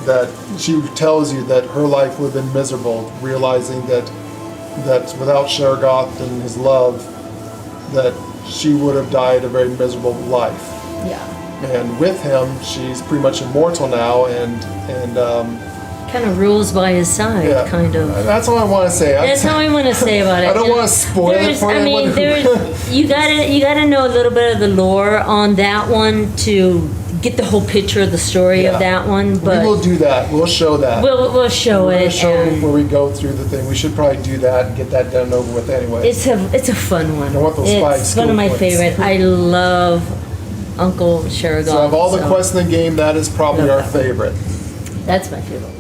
that she tells you that her life would have been miserable, realizing that without Shergoth and his love, that she would have died a very miserable life. Yeah. and with him, she's pretty much immortal now, and kind of rules by his side, yeah, kind of. That's all I want to say. That's all I want to say about it. I don't want to spoil it for you. I mean, you gotta know a little bit of the lore on that one to get the whole picture of the story of that one. But we will do that. We'll show that. We'll show it. We'll show where we go through the thing. We should probably do that and get that done over with anyway. It's a fun one. I want those 5 It's skill one of my points. favorite. I love Uncle Sheridan. So of all the quests in the game, that is probably our favorite. That's my favorite.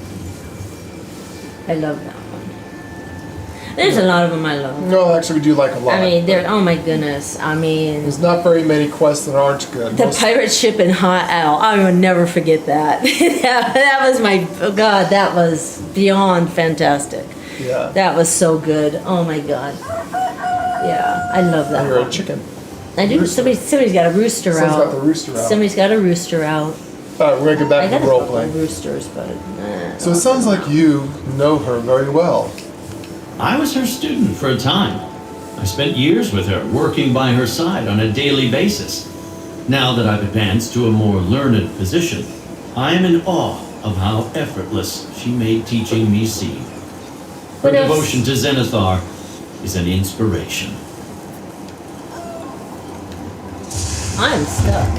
I love that one. There's a lot of them I love. No, actually, we do like a lot. I mean, oh my goodness. I mean, there's not very many quests that aren't good. The pirate ship in Hot Owl. I will never forget that. that was my, oh God, that was beyond fantastic. Yeah. That was so good. Oh my God. Yeah, I love that. You're one. a chicken. I do. Somebody's got a rooster out. Someone's got the rooster out. Somebody's got a rooster out. All right, we're gonna get back to the role I playing. got roosters, but. So it sounds like you know her very well. I was her student for a time. I spent years with her, working by her side on a daily basis. Now that I've advanced to a more learned position, I am in awe of how effortless she made teaching me seem. Her What else? devotion to Zenithar is an inspiration. I'm stuck.